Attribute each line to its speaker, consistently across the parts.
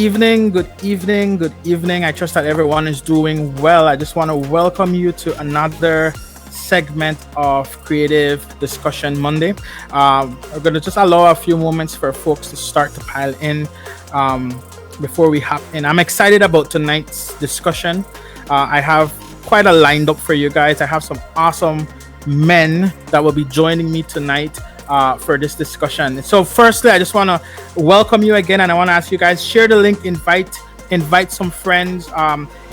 Speaker 1: evening, good evening, good evening. I trust that everyone is doing well. I just want to welcome you to another segment of Creative Discussion Monday. We're going to just allow a few moments for folks to start to pile in before we hop in. I'm excited about tonight's discussion. I have quite a lined up for you guys. I have some awesome men that will be joining me tonight for this discussion. So firstly, I just want to welcome you again, and I want to ask you guys, share the link, invite some friends.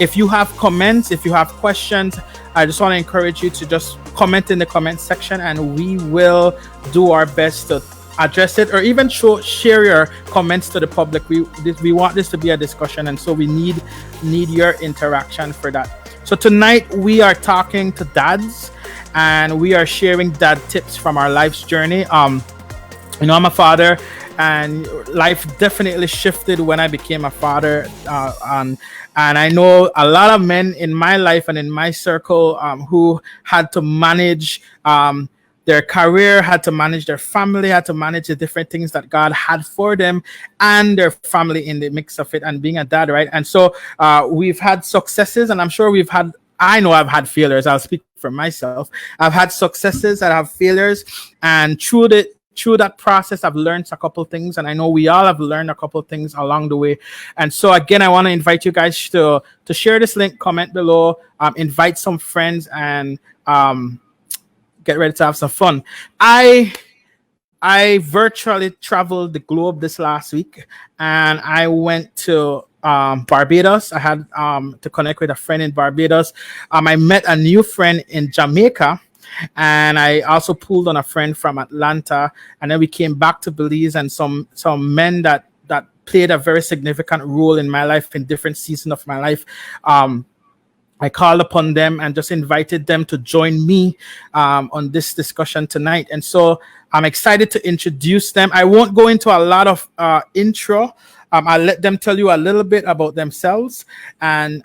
Speaker 1: If you have comments, if you have questions, I just want to encourage you to just comment in the comment section, and we will do our best to address it, or even share your comments to the public. We want this to be a discussion, and so we need your interaction for that. So tonight we are talking to dads, and we are sharing dad tips from our life's journey. I'm a father, and life definitely shifted when I became a father. And I know a lot of men in my life and in my circle who had to manage their career, had to manage their family, had to manage the different things that God had for them and their family in the mix of it, and being a dad, right? And so we've had successes, and I'm sure I know I've had failures. I'll speak for myself. I've had successes, I have failures, and through that process, I've learned a couple things, and I know we all have learned a couple things along the way. And so again, I want to invite you guys to share this link, comment below, invite some friends, and get ready to have some fun. I virtually traveled the globe this last week, and I went to Barbados. I had to connect with a friend in Barbados. I met a new friend in Jamaica, and I also pulled on a friend from Atlanta, and then we came back to Belize, and some men that played a very significant role in my life in different seasons of my life. I called upon them and just invited them to join me on this discussion tonight. And so I'm excited to introduce them. I won't go into a lot of intro. I'll let them tell you a little bit about themselves, and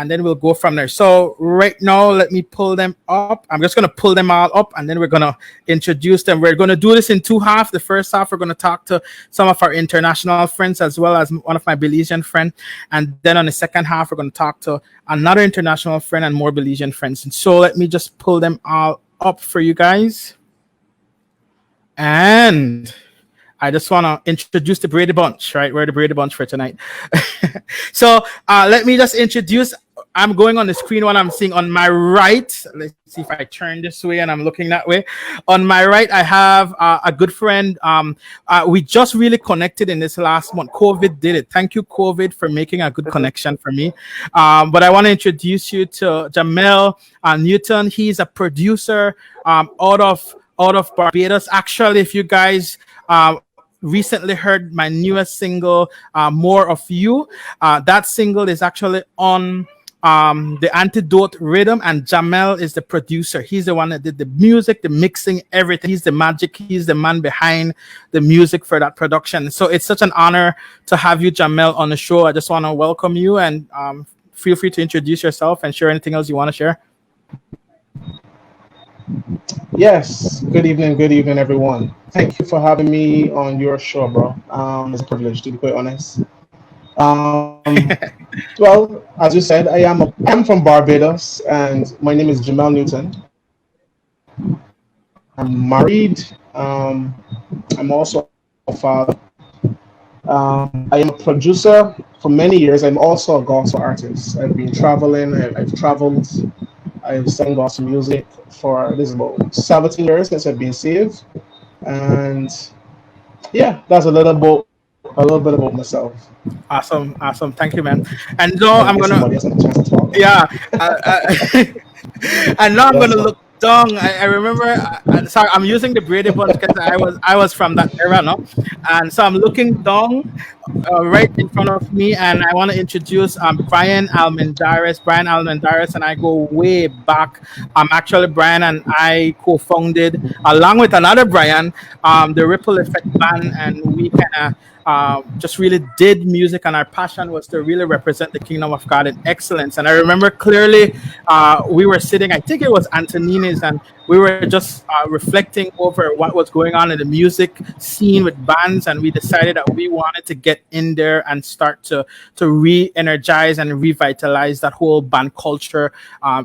Speaker 1: then we'll go from there. So right now, let me pull them up. I'm just going to pull them all up, and then we're going to introduce them. We're going to do this in two halves. The first half, we're going to talk to some of our international friends, as well as one of my Belizean friends. And then on the second half, we're going to talk to another international friend and more Belizean friends. And so let me just pull them all up for you guys. And I just want to introduce the Brady Bunch, right? We're the Brady Bunch for tonight. So let me just introduce. I'm going on the screen. What I'm seeing on my right. Let's see if I turn this way and I'm looking that way. On my right, I have a good friend. We just really connected in this last month. COVID did it. Thank you, COVID, for making a good connection for me. But I want to introduce you to Jamel Newton. He's a producer out of Barbados. Actually, if you guys recently heard my newest single, More of You, that single is actually on the Antidote rhythm, and Jamel is the producer. He's the one that did the music, the mixing, everything. He's the magic. He's the man behind the music for that production. So it's such an honor to have you, Jamel, on the show. I just want to welcome you, and feel free to introduce yourself and share anything else you want to share.
Speaker 2: Yes, good evening, everyone. Thank you for having me on your show, bro. It's a privilege, to be quite honest. Well, as you said, I'm from Barbados, and my name is Jamel Newton. I'm married. I'm also a father. I am a producer for many years. I'm also a gospel artist. I've been traveling. I've traveled. I've sung gospel music for this is about 17 years since I've been saved, and yeah, that's a little bit about myself.
Speaker 1: Awesome. Thank you, man. And now I'm gonna, yeah, and now I'm gonna look down. I remember. Sorry, I'm using the Brady Bunch because I was from that era, no? And so I'm looking down right in front of me, and I want to introduce Brian Almendares, and I go way back. Actually, Brian and I co-founded, along with another Brian, the Ripple Effect Band, and we kind of just really did music, and our passion was to really represent the kingdom of God in excellence. And I remember clearly, we were sitting, I think it was Antonini's, and we were just reflecting over what was going on in the music scene with bands, and we decided that we wanted to get in there and start to re-energize and revitalize that whole band culture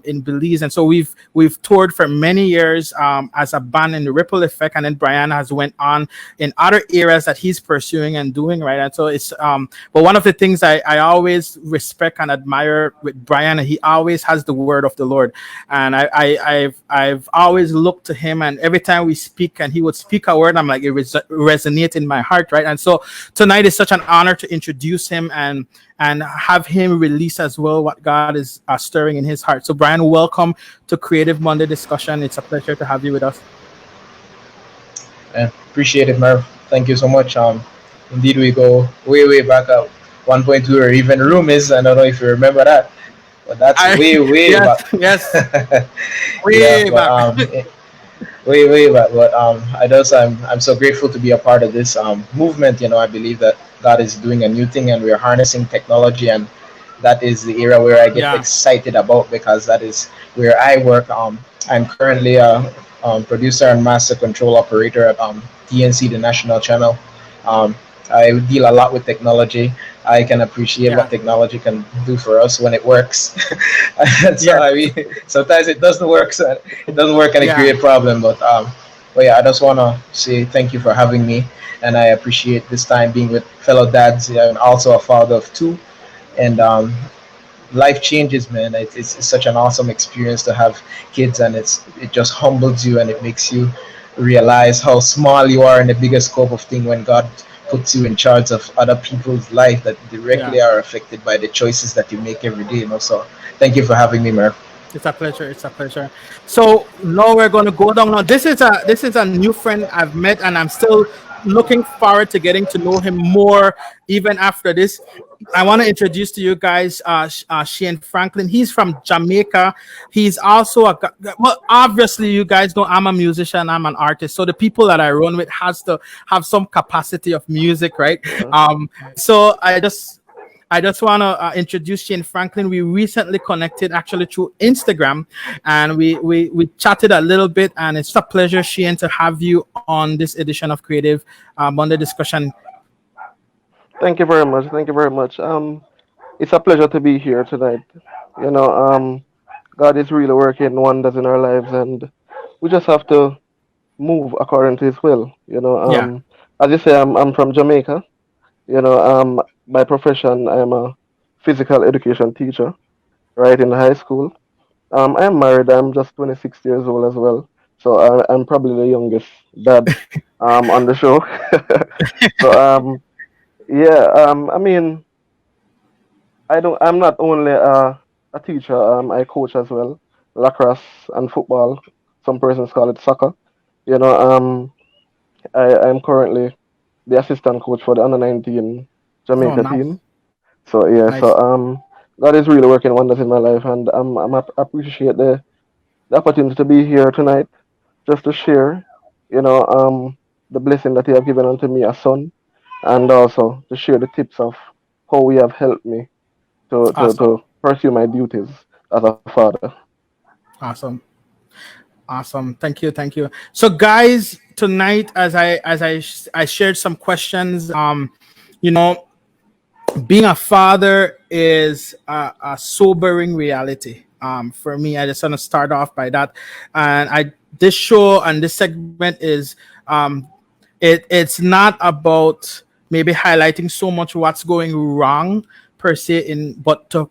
Speaker 1: in Belize. And so we've toured for many years as a band in the Ripple Effect, and then Brian has went on in other areas that he's pursuing and doing, right. And so it's but one of the things I always respect and admire with Brian, he always has the word of the Lord, and I've always looked to him, and every time we speak and he would speak a word, I'm like, it resonates in my heart, right. And so tonight is such an honor to introduce him and have him release as well what God is stirring in his heart. So Brian, welcome to Creative Monday Discussion. It's a pleasure to have you with us.
Speaker 3: Appreciate it, Merv. Thank you so much. Indeed, we go way back at 1.2, or even room is. I don't know if you remember that, but that's way
Speaker 1: yes,
Speaker 3: back.
Speaker 1: Yes,
Speaker 3: way back. Way back. But I'm so grateful to be a part of this movement. I believe that God is doing a new thing, and we're harnessing technology, and that is the area where I get excited about, because that is where I work. I'm currently a producer and master control operator at TNC, the national channel. I deal a lot with technology. I can appreciate what technology can do for us when it works. And so I mean, sometimes it doesn't work. So it doesn't work, and it creates problem. But yeah, I just want to say thank you for having me, and I appreciate this time being with fellow dads. I'm also a father of two, and life changes, man. It's such an awesome experience to have kids, and it just humbles you, and it makes you realize how small you are in the bigger scope of thing when God puts you in charge of other people's life that directly are affected by the choices that you make every day. So thank you for having me, Merv.
Speaker 1: It's a pleasure. It's a pleasure. So now we're going to go down. Now this is a new friend I've met, and I'm still looking forward to getting to know him more even after this. I want to introduce to you guys Shane Franklin. He's from Jamaica. He's also well, obviously you guys know I'm a musician, I'm an artist, so the people that I run with has to have some capacity of music, right? So I just want to introduce Shane Franklin. We recently connected actually through Instagram, and we chatted a little bit, and it's a pleasure, Shane, to have you on this edition of Creative Monday Discussion.
Speaker 4: Thank you very much. Thank you very much. It's a pleasure to be here tonight. God is really working wonders in our lives, and we just have to move according to His will. As you say, I'm from Jamaica. By profession, I'm a physical education teacher, right in high school. I am married. I'm just 26 years old as well, so I'm probably the youngest dad on the show. So I mean, I'm not only a teacher. I coach as well, lacrosse and football. Some persons call it soccer. You know, I'm currently the assistant coach for the under 19 Jamaica team. So God is really working wonders in my life, and I appreciate the opportunity to be here tonight, just to share, the blessing that He have given unto me, a son, and also to share the tips of how we have helped me to pursue my duties as a father.
Speaker 1: Awesome. Thank you. So guys, tonight as I shared some questions, you know, being a father is a sobering reality. For me, I just want to start off by that. And this show and this segment is it's not about maybe highlighting so much what's going wrong per se, but to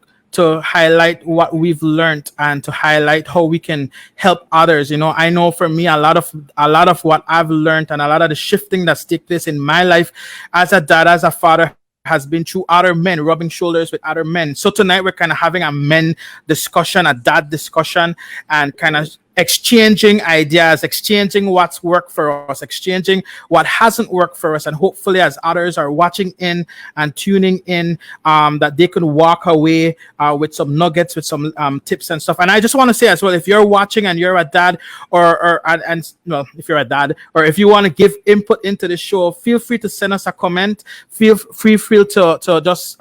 Speaker 1: highlight what we've learned and to highlight how we can help others. I know for me, a lot of what I've learned and a lot of the shifting that's taken place in my life as a dad, as a father, has been through other men, rubbing shoulders with other men. So tonight we're kind of having a men discussion, a dad discussion, and kind of exchanging ideas, exchanging what's worked for us, exchanging what hasn't worked for us, and hopefully, as others are watching in and tuning in, that they can walk away with some nuggets, with some tips and stuff. And I just want to say as well, if you're watching and you're a dad, if you're a dad, or if you want to give input into the show, feel free to send us a comment. Feel free to just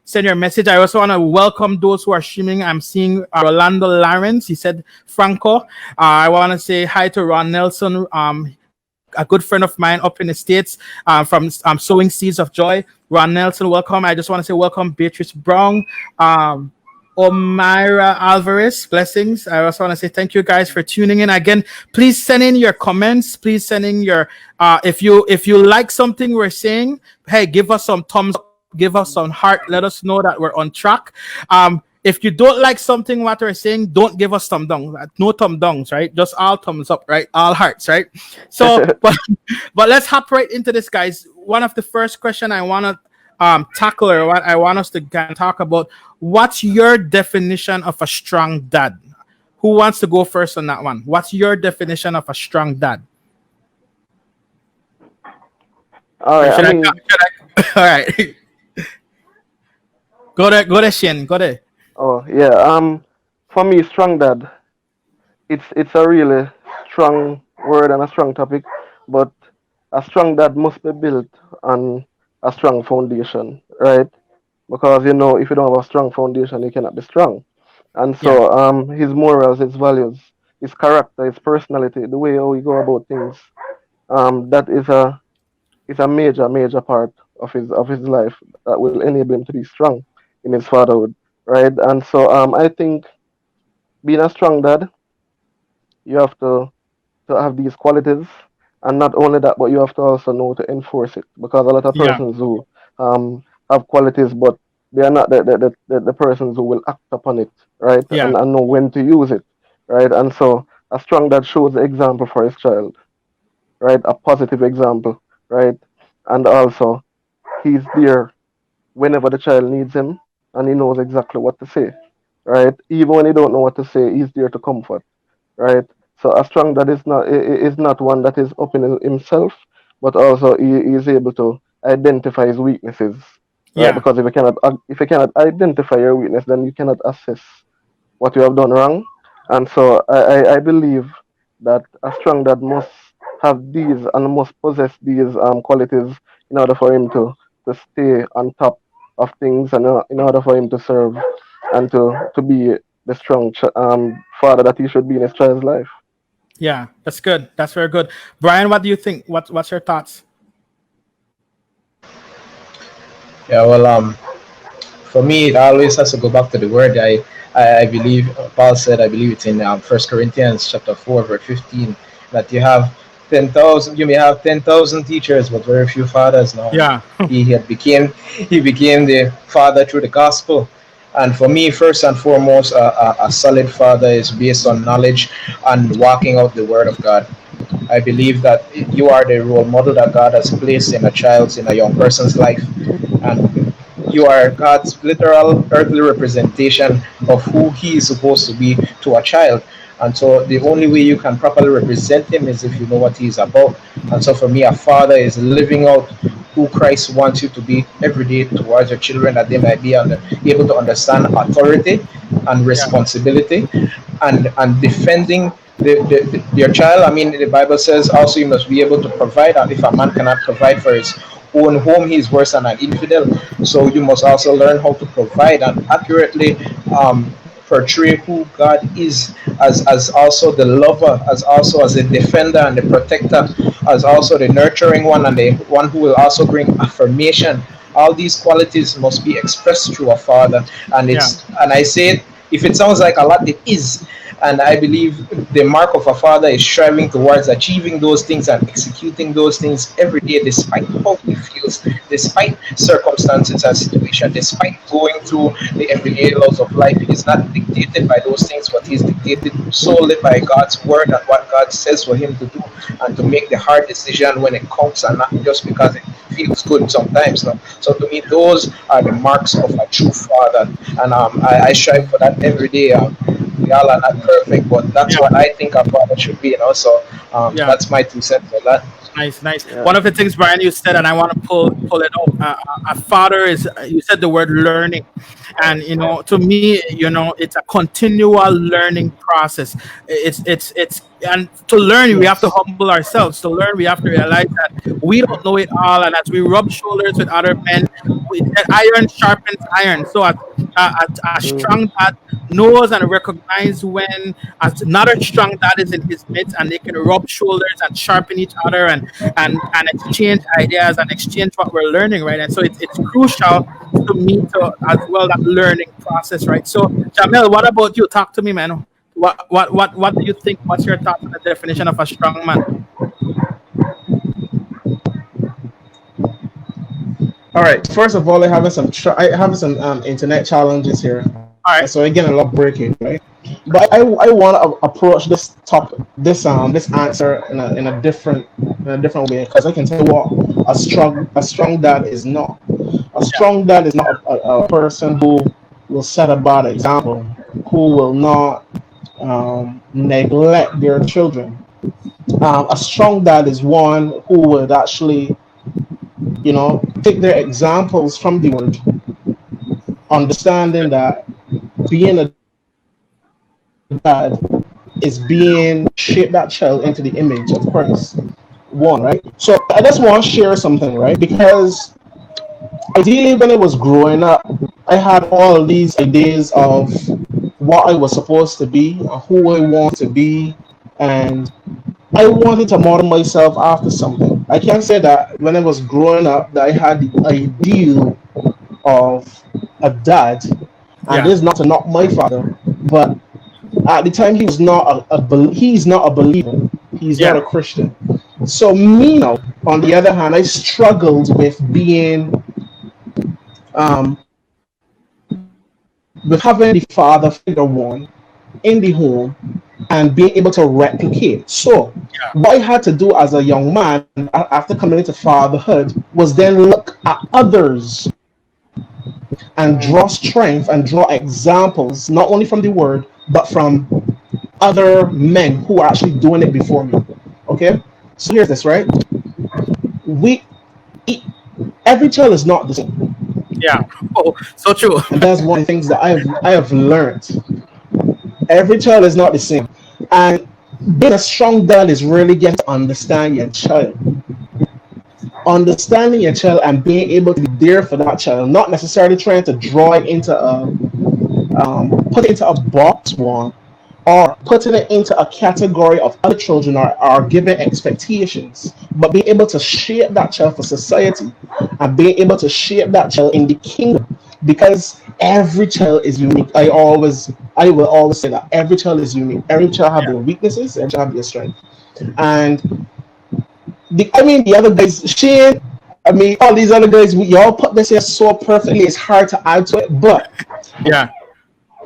Speaker 1: send your message. I also want to welcome those who are streaming. I'm seeing Rolando Lawrence. He said Franco. I want to say hi to Ron Nelson, a good friend of mine up in the States, from Sowing Seeds of Joy. Ron Nelson, welcome. I just want to say welcome, Beatrice Brown, Omira Alvarez, blessings. I also want to say thank you guys for tuning in. Again, please send in your comments. Please send in your, if you like something we're saying, hey, give us some thumbs up, give us some heart. Let us know that we're on track. If you don't like something what we're saying, don't give us thumb down. No thumb downs, right? Just all thumbs up, right? All hearts, right? So, but let's hop right into this, guys. One of the first question I want to tackle, or what I want us to talk about, what's your definition of a strong dad? Who wants to go first on that one? What's your definition of a strong dad?
Speaker 4: All right.
Speaker 1: All right. Go there, Shane. Go there.
Speaker 4: Oh yeah. For me, strong dad, it's a really strong word and a strong topic, but a strong dad must be built on a strong foundation, right? Because if you don't have a strong foundation, you cannot be strong. And so his morals, his values, his character, his personality, the way how he go about things, that is a major part of his life that will enable him to be strong in his fatherhood, right? And so I think being a strong dad, you have to have these qualities, and not only that, but you have to also know to enforce it, because a lot of persons who have qualities, but they are not the persons who will act upon it, right? And know when to use it, right? And so a strong dad shows the example for his child, right? A positive example, right? And also he's there whenever the child needs him, and he knows exactly what to say, right? Even when he don't know what to say, he's there to comfort, right? So a strong dad is not one that is up in himself, but also he is able to identify his weaknesses, right? Because if you cannot identify your weakness, then you cannot assess what you have done wrong. And so I believe that a strong dad must have these and must possess these qualities in order for him to stay on top of things, and in order for him to serve and to be the strong father that he should be in his child's life.
Speaker 1: Yeah, that's good. That's very good. Brian, what do you think? What's your thoughts?
Speaker 3: Yeah, well, for me, it always has to go back to the word. I believe Paul said, I believe it's in 1 Corinthians chapter 4, verse 15, that you may have 10,000 teachers, but very few fathers. Now, he became the father through the gospel. And for me, first and foremost, a solid father is based on knowledge and walking out the word of God. I believe that you are the role model that God has placed in a young person's life, and you are God's literal earthly representation of who he is supposed to be to a child. And so the only way you can properly represent him is if you know what he's about. And so for me, a father is living out who Christ wants you to be every day towards your children, that they might be able to understand authority and responsibility, and defending your child. I mean, the Bible says also you must be able to provide, and if a man cannot provide for his own home, he is worse than an infidel. So you must also learn how to provide and accurately portray who God is, as also the lover, as also as the defender and the protector, as also the nurturing one, and the one who will also bring affirmation. All these qualities must be expressed through a father. And and I say it, if it sounds like a lot, it is. And I believe the mark of a father is striving towards achieving those things and executing those things every day, despite how he feels, despite circumstances and situations, despite going through the everyday laws of life. He is not dictated by those things, but he's dictated solely by God's word and what God says for him to do, and to make the hard decision when it counts, and not just because it feels good sometimes. No? So to me, those are the marks of a true father, and I strive for that every day. We all are not perfect, but that's
Speaker 1: Yeah,
Speaker 3: what I think a father should be. So
Speaker 1: yeah.
Speaker 3: that's my 2 cents on that.
Speaker 1: Nice, nice.
Speaker 4: Yeah.
Speaker 1: One of the things, Brian, you said, and I want to pull it out. A father is, you said the word learning, and to me, it's a continual learning process. It's and to learn, we have to
Speaker 2: Yes.
Speaker 1: humble ourselves. To learn, we have to realize that we don't know it all, and as we rub shoulders with other men, that iron sharpens iron. So a
Speaker 4: Mm-hmm.
Speaker 1: strong dad knows and recognizes when another strong dad is in his midst, and they can rub shoulders and sharpen each other and exchange ideas and exchange what we're learning, right? And so it's crucial to me to as well that learning process, right? So Jamel, what about you? Talk to me, man. What do you think? What's your thoughts on the definition of a strong man?
Speaker 2: All right. First of all, I having some internet challenges here,
Speaker 1: All right.
Speaker 2: so again a lot breaking, right? But I want to approach this topic, this answer in a different way, because I can tell you what a strong dad is not. A
Speaker 1: Yeah.
Speaker 2: strong dad is not a person who will set a bad example, who will not neglect their children. A strong dad is one who would actually, take their examples from the word, understanding that being a dad is being shape that child into the image of Christ. One, right? So I just want to share something, right? Because ideally, when I was growing up, I had all these ideas of what I was supposed to be, who I want to be, and I wanted to model myself after something. I can say that when I was growing up, that I had the ideal of a dad, and
Speaker 1: Yeah.
Speaker 2: this is not to knock my father, but at the time he's not a believer, he's not
Speaker 1: Yeah.
Speaker 2: a Christian. So me now, on the other hand, I struggled with being um, with having the father figure one in the home and being able to replicate. So, what I had to do as a young man after coming into fatherhood was then look at others and draw strength and draw examples, not only from the word, but from other men who are actually doing it before me. Okay? So, here's this, right? We, e- every child is not the same.
Speaker 1: Yeah. Oh, so true.
Speaker 2: And that's one of the things that I have learned. Every child is not the same. And being a strong dad is really getting to understand your child. Understanding your child and being able to be there for that child, not necessarily trying to draw it into put it into a box one, or putting it into a category of other children are given expectations, but being able to shape that child for society and being able to shape that child in the kingdom, because every child is unique. I will always say that every child is unique. Every child have
Speaker 1: Yeah.
Speaker 2: their weaknesses, every child have their strength. And the other guys, Shane, all these other guys, y'all put this here so perfectly. It's hard to add to it, but
Speaker 1: Yeah.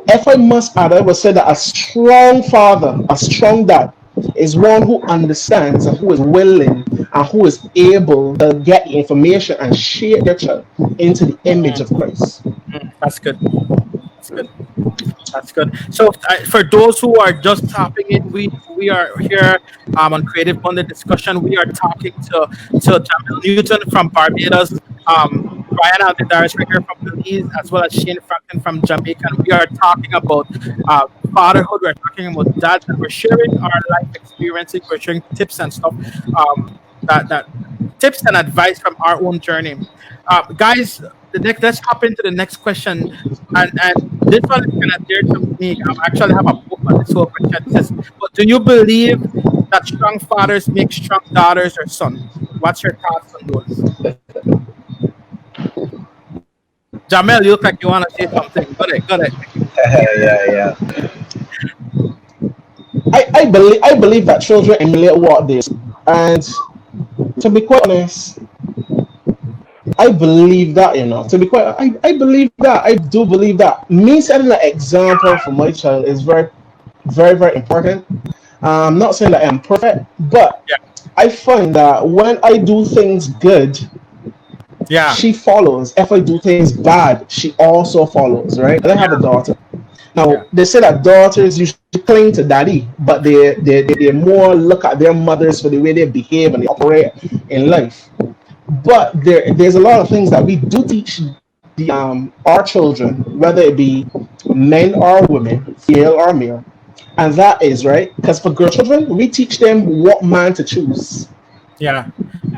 Speaker 2: if I must add, I would say that a strong father, a strong dad, is one who understands and who is willing and who is able to get the information and shape their child into the image of Christ.
Speaker 1: That's good. That's good. That's good. So, for those who are just tapping in, we are here on Creative Monday Discussion. We are talking to Jamil Newton from Barbados, Brian Alvidaris right here from Belize, as well as Shane Franklin from Jamaica. And we are talking about fatherhood. We're talking about dads, and we're sharing our life experiences. We're sharing tips and stuff. That tips and advice from our own journey. Guys, let's hop into the next question, and this one is kind of dear to me. I actually have a book on this whole question. It says, "But do you believe that strong fathers make strong daughters or sons?" What's your thoughts on those? Jamel, you look like you want to say something. Go ahead, go ahead.
Speaker 3: Yeah, yeah.
Speaker 2: I believe that children emulate what they see. And to be quite honest, I believe that, to be quite, I believe that. I do believe that. Me setting an example for my child is very, very, very important. I'm not saying that I'm perfect, but
Speaker 1: Yeah,
Speaker 2: I find that when I do things good,
Speaker 1: yeah,
Speaker 2: she follows. If I do things bad, she also follows, right? I have a daughter. Now,
Speaker 1: Yeah.
Speaker 2: they say that daughters usually cling to daddy, but they more look at their mothers for the way they behave and they operate in life. But there's a lot of things that we do teach our children, whether it be men or women, female or male, and that is right. Because for girl children, we teach them what man to choose.
Speaker 1: Yeah.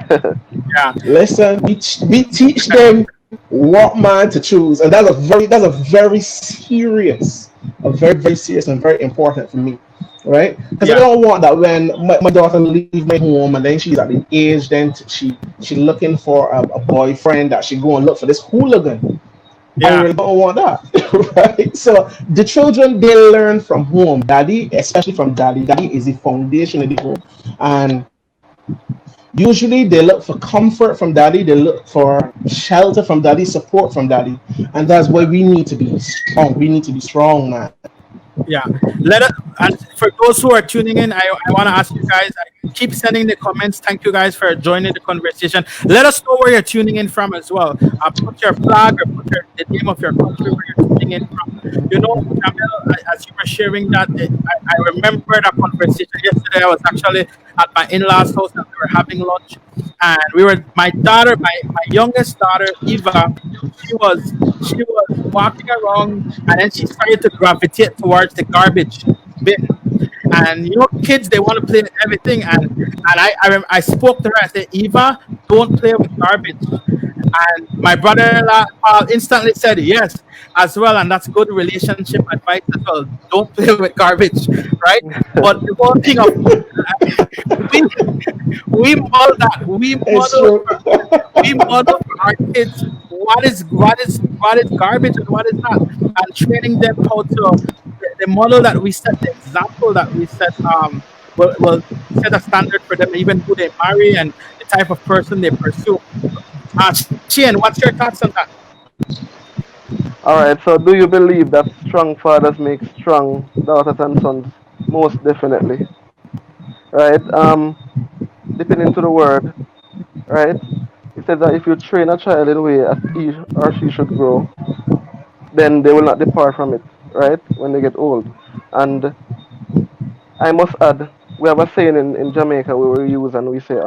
Speaker 1: Yeah.
Speaker 2: Listen, we teach them what man to choose, and that's a very serious, very serious and very important for me, right? Because I
Speaker 1: Yeah.
Speaker 2: don't want that when my daughter leave my home and then she's at the age then she looking for a boyfriend that she go and look for this hooligan. I
Speaker 1: Yeah.
Speaker 2: really don't want that, right? So the children they learn from home. Daddy, especially from daddy. Daddy is the foundation of the home, and usually they look for comfort from daddy, they look for shelter from daddy, support from daddy. And that's why we need to be strong. We need to be strong, man.
Speaker 1: Yeah. Let us, and for those who are tuning in, I want to ask you guys, keep sending the comments. Thank you guys for joining the conversation. Let us know where you're tuning in from as well. Put your flag or put the name of your country where you're tuning in from. You know, Jamil, as you were sharing that, I remember that conversation yesterday. I was actually at my in-laws' house and we were having lunch. And my youngest daughter, Eva, she was walking around and then she started to gravitate towards the garbage bin. And you know, kids they want to play with everything. And I spoke to her. I said, Eva, don't play with garbage. And my brother-in-law Paul instantly said yes as well, and that's good relationship advice as well. Don't play with garbage, right? But the whole thing of we we model that
Speaker 2: It's true.
Speaker 1: we model for our kids what is garbage and what is not, and training them how to the model that we set, the example that we set, will set a standard for them, even who they marry and the type of person they pursue. Chien, what's your thoughts on that?
Speaker 4: All right. So, do you believe that strong fathers make strong daughters and sons? Most definitely. Right. Depending to the word. Right. It says that if you train a child in the way that he or she should grow, then they will not depart from it. Right. When they get old. And I must add, we have a saying in Jamaica where we use and we say,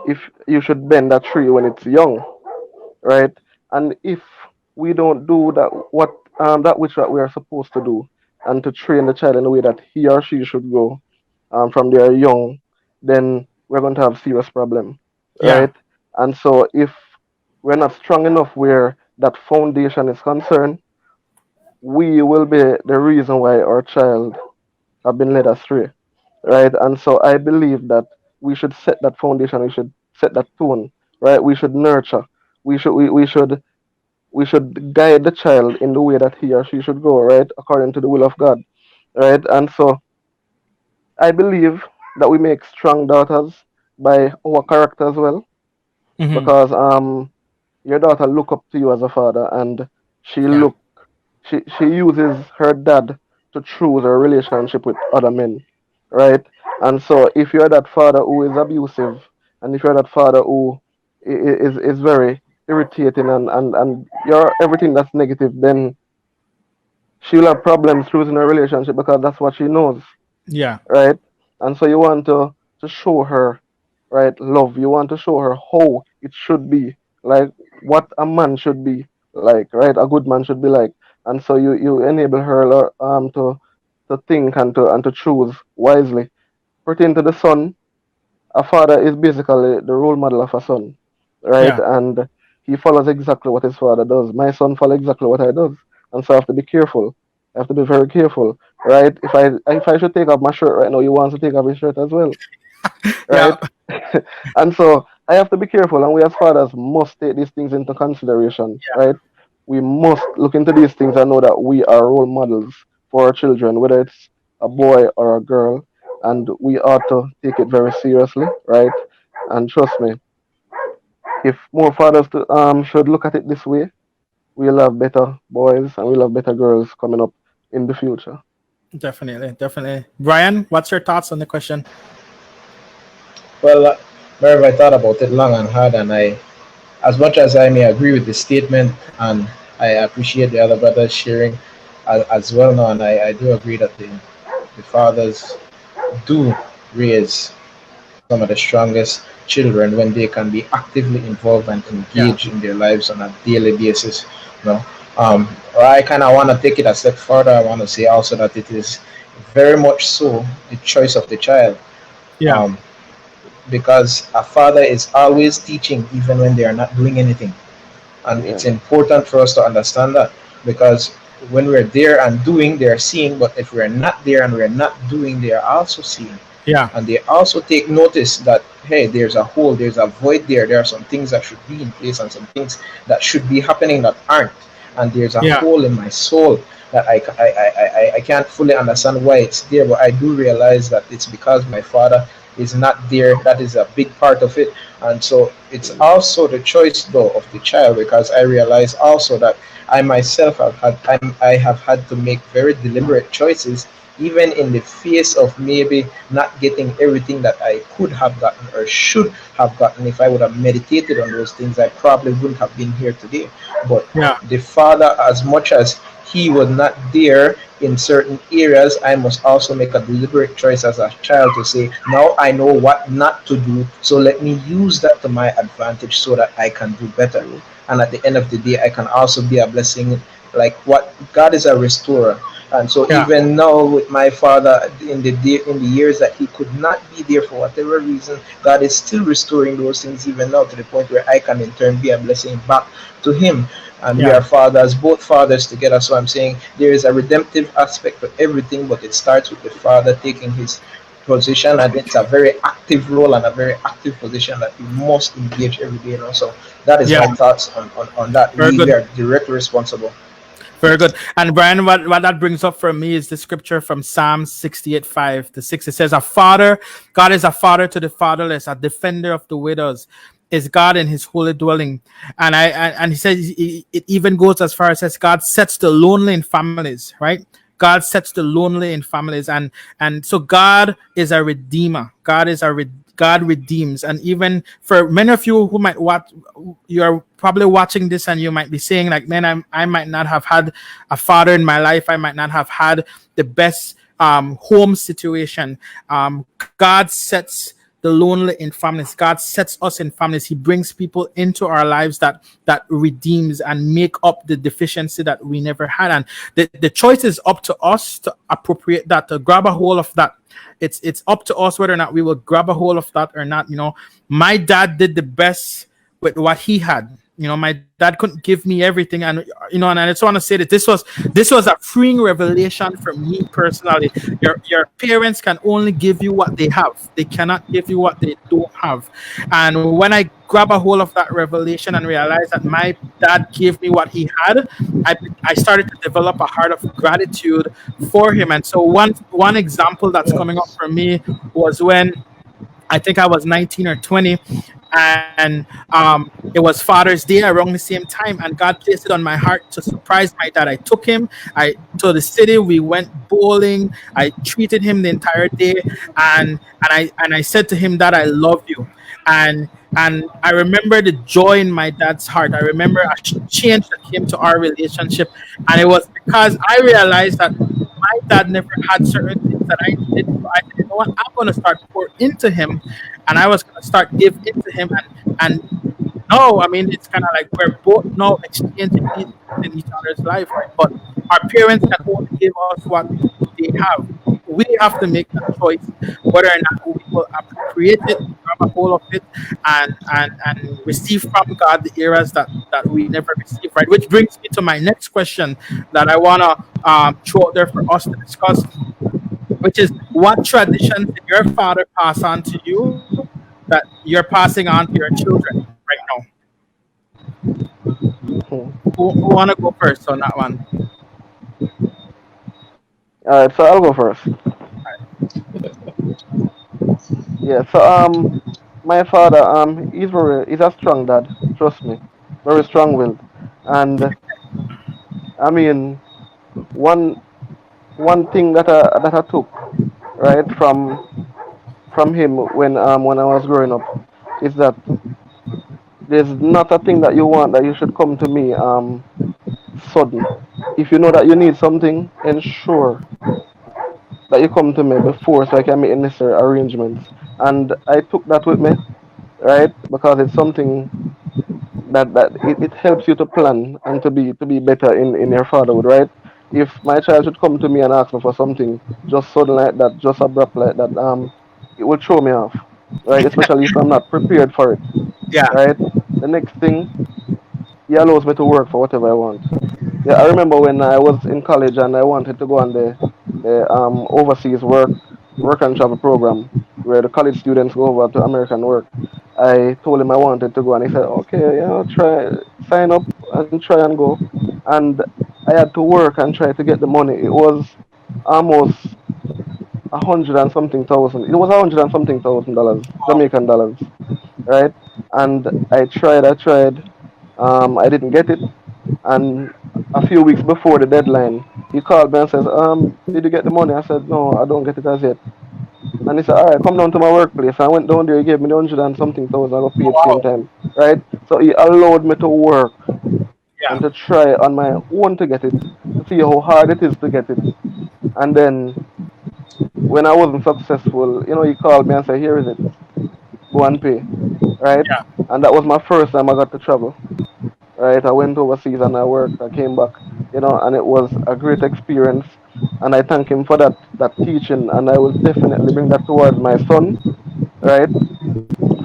Speaker 4: if you should bend a tree when it's young, right? And if we don't do that which that we are supposed to do, and to train the child in the way that he or she should go, from their young, then we're going to have serious problem,
Speaker 1: Yeah,
Speaker 4: right? And so if we're not strong enough where that foundation is concerned, we will be the reason why our child have been led astray, right? And so I believe that we should set that foundation, we should set that tone, right? We should nurture, we should guide the child in the way that he or she should go, right? According to the will of God, right? And so I believe that we make strong daughters by our character as well,
Speaker 1: hmm,
Speaker 4: because your daughter look up to you as a father, and she
Speaker 1: yeah,
Speaker 4: look she uses her dad to choose her relationship with other men, right? And so if you're that father who is abusive, and if you're that father who is very irritating, and you're everything that's negative, then she'll have problems choosing a relationship because that's what she knows,
Speaker 1: yeah,
Speaker 4: right? And so you want to show her, right, love. You want to show her how it should be, like what a man should be like, right? A good man should be like. And so you enable her to think and to choose wisely. Pertaining to the son, a father is basically the role model of a son, right?
Speaker 1: yeah,
Speaker 4: And he follows exactly what his father does. My son follows exactly what I does, and so I have to be careful. I have to be very careful, right? If I should take off my shirt right now, he wants to take off his shirt as well,
Speaker 1: yeah,
Speaker 4: right? And so I have to be careful, and we as fathers must take these things into consideration, right? We must look into these things and know that we are role models for our children, whether it's a boy or a girl, and we ought to take it very seriously, right? And trust me, if more fathers should look at it this way, we'll have better boys and we'll have better girls coming up in the future.
Speaker 1: definitely, definitely. Brian, what's your thoughts on the question?
Speaker 3: Well, Merv, I thought about it long and hard, and as much as I may agree with the statement, and I appreciate the other brothers sharing, as well now, and I do agree that the fathers do raise some of the strongest children when they can be actively involved and
Speaker 1: Yeah.
Speaker 3: engaged in their lives on a daily basis. You know, I kind of want to take it a step further. I want to say also that it is very much so the choice of the child,
Speaker 1: Yeah.
Speaker 3: um, because a father is always teaching even when they are not doing anything, and
Speaker 4: Yeah.
Speaker 3: it's important for us to understand that, because when we're there and doing, they're seeing, but if we're not there and we're not doing, they are also seeing,
Speaker 1: Yeah.
Speaker 3: and they also take notice that, hey, there's a hole, there's a void there are some things that should be in place and some things that should be happening that aren't, and there's a
Speaker 1: Yeah.
Speaker 3: hole in my soul that I can't fully understand why it's there, but I do realize that it's because my father is not there. That is a big part of it. And so it's also the choice though of the child, because I realize also that I myself I have had to make very deliberate choices, even in the face of maybe not getting everything that I could have gotten or should have gotten. If I would have meditated on those things, I probably wouldn't have been here today. But
Speaker 1: Yeah.
Speaker 3: the father, as much as he was not there in certain areas, I must also make a deliberate choice as a child to say, now I know what not to do, so let me use that to my advantage so that I can do better.
Speaker 4: Mm.
Speaker 3: And at the end of the day, I can also be a blessing. Like what God is a restorer. And so
Speaker 1: Yeah.
Speaker 3: even now with my father in the years that he could not be there for whatever reason, God is still restoring those things even now, to the point where I can in turn be a blessing back to him. And we are
Speaker 1: Yeah.
Speaker 3: fathers, both fathers together. So I'm saying there is a redemptive aspect to everything, but it starts with the father taking his position, and it's a very active role and a very active position that we must engage every day. So that is
Speaker 1: Yeah.
Speaker 3: my thoughts on that.
Speaker 1: Very
Speaker 3: We
Speaker 1: good.
Speaker 3: are directly responsible.
Speaker 1: Very good. And Brian, what that brings up for me is the scripture from Psalm 68, 5 to 6. It says, a father, God is a father to the fatherless, a defender of the widows, is God in his holy dwelling. And he says it even goes as far as says God sets the lonely in families, right? God sets the lonely in families, and so God is a redeemer. God redeems. And even for many of you who might watch, you're probably watching this and you might be saying like, man, I might not have had a father in my life. I might not have had the best home situation. God sets the lonely in families. God sets us in families. He brings people into our lives that redeems and make up the deficiency that we never had. And the choice is up to us to appropriate that, to grab a hold of that. It's up to us whether or not we will grab a hold of that or not. My dad did the best with what he had. My dad couldn't give me everything, and I just want to say that this was a freeing revelation for me personally. Your parents can only give you what they have. They cannot give you what they don't have. And when I grab a hold of that revelation and realize that my dad gave me what he had, I I started to develop a heart of gratitude for him. And so one example that's coming up for me was when I think I was 19 or 20, and it was Father's Day around the same time, and God placed it on my heart to surprise my dad. I took him to the city. We went bowling. I treated him the entire day, and I said to him that I love you, and I remember the joy in my dad's heart. I remember a change that came to our relationship, and it was because I realized that my dad never had certain things that I needed. So I said, you know what, I'm going to start pour into him, and I was going to start give into him, and no, I mean it's kind of like we're both now exchanging these things in each other's life, right? But our parents can only give us what they have. We have to make that choice whether or not we will appropriate it, grab a hold of it, and receive from God the areas that we never received, right? Which brings me to my next question that I wanna throw out there for us to discuss, which is what traditions did your father pass on to you that you're passing on to your children right now?
Speaker 4: Hmm.
Speaker 1: Who wanna go first on that one?
Speaker 4: All right, so I'll go first. Yeah. So my father he's a strong dad. Trust me, very strong-willed, and I mean one one thing that I took right from him when I was growing up is that there's not a thing that you want that you should come to me sudden. If you know that you need something, ensure that you come to me before so I can make the necessary arrangements. And I took that with me, right? Because it's something it helps you to plan and to be better in your fatherhood, right? If my child should come to me and ask me for something just sudden like that, just abrupt like that, it will throw me off, right? Especially if I'm not prepared for it,
Speaker 1: Yeah.
Speaker 4: right? The next thing, he allows me to work for whatever I want. Yeah, I remember when I was in college and I wanted to go on the overseas work and travel program where the college students go over to America and work. I told him I wanted to go and he said, okay, try sign up and try and go. And I had to work and try to get the money. It was almost 100 and something thousand. It was 100 and something thousand dollars, Jamaican dollars, right? And I tried. I didn't get it. And a few weeks before the deadline, he called me and says, did you get the money? I said, no, I don't get it as yet. And he said, all right, come down to my workplace. I went down there, he gave me the 100 and something thousand, I got paid same
Speaker 1: Wow.
Speaker 4: time, right? So he allowed me to work
Speaker 1: Yeah.
Speaker 4: and to try on my own to get it, to see how hard it is to get it. And then when I wasn't successful, he called me and said, here is it, go and pay, right?
Speaker 1: Yeah.
Speaker 4: And that was my first time I got to travel, right? I went overseas and I worked. I came back, and it was a great experience. And I thank him for that teaching, and I will definitely bring that towards my son, right?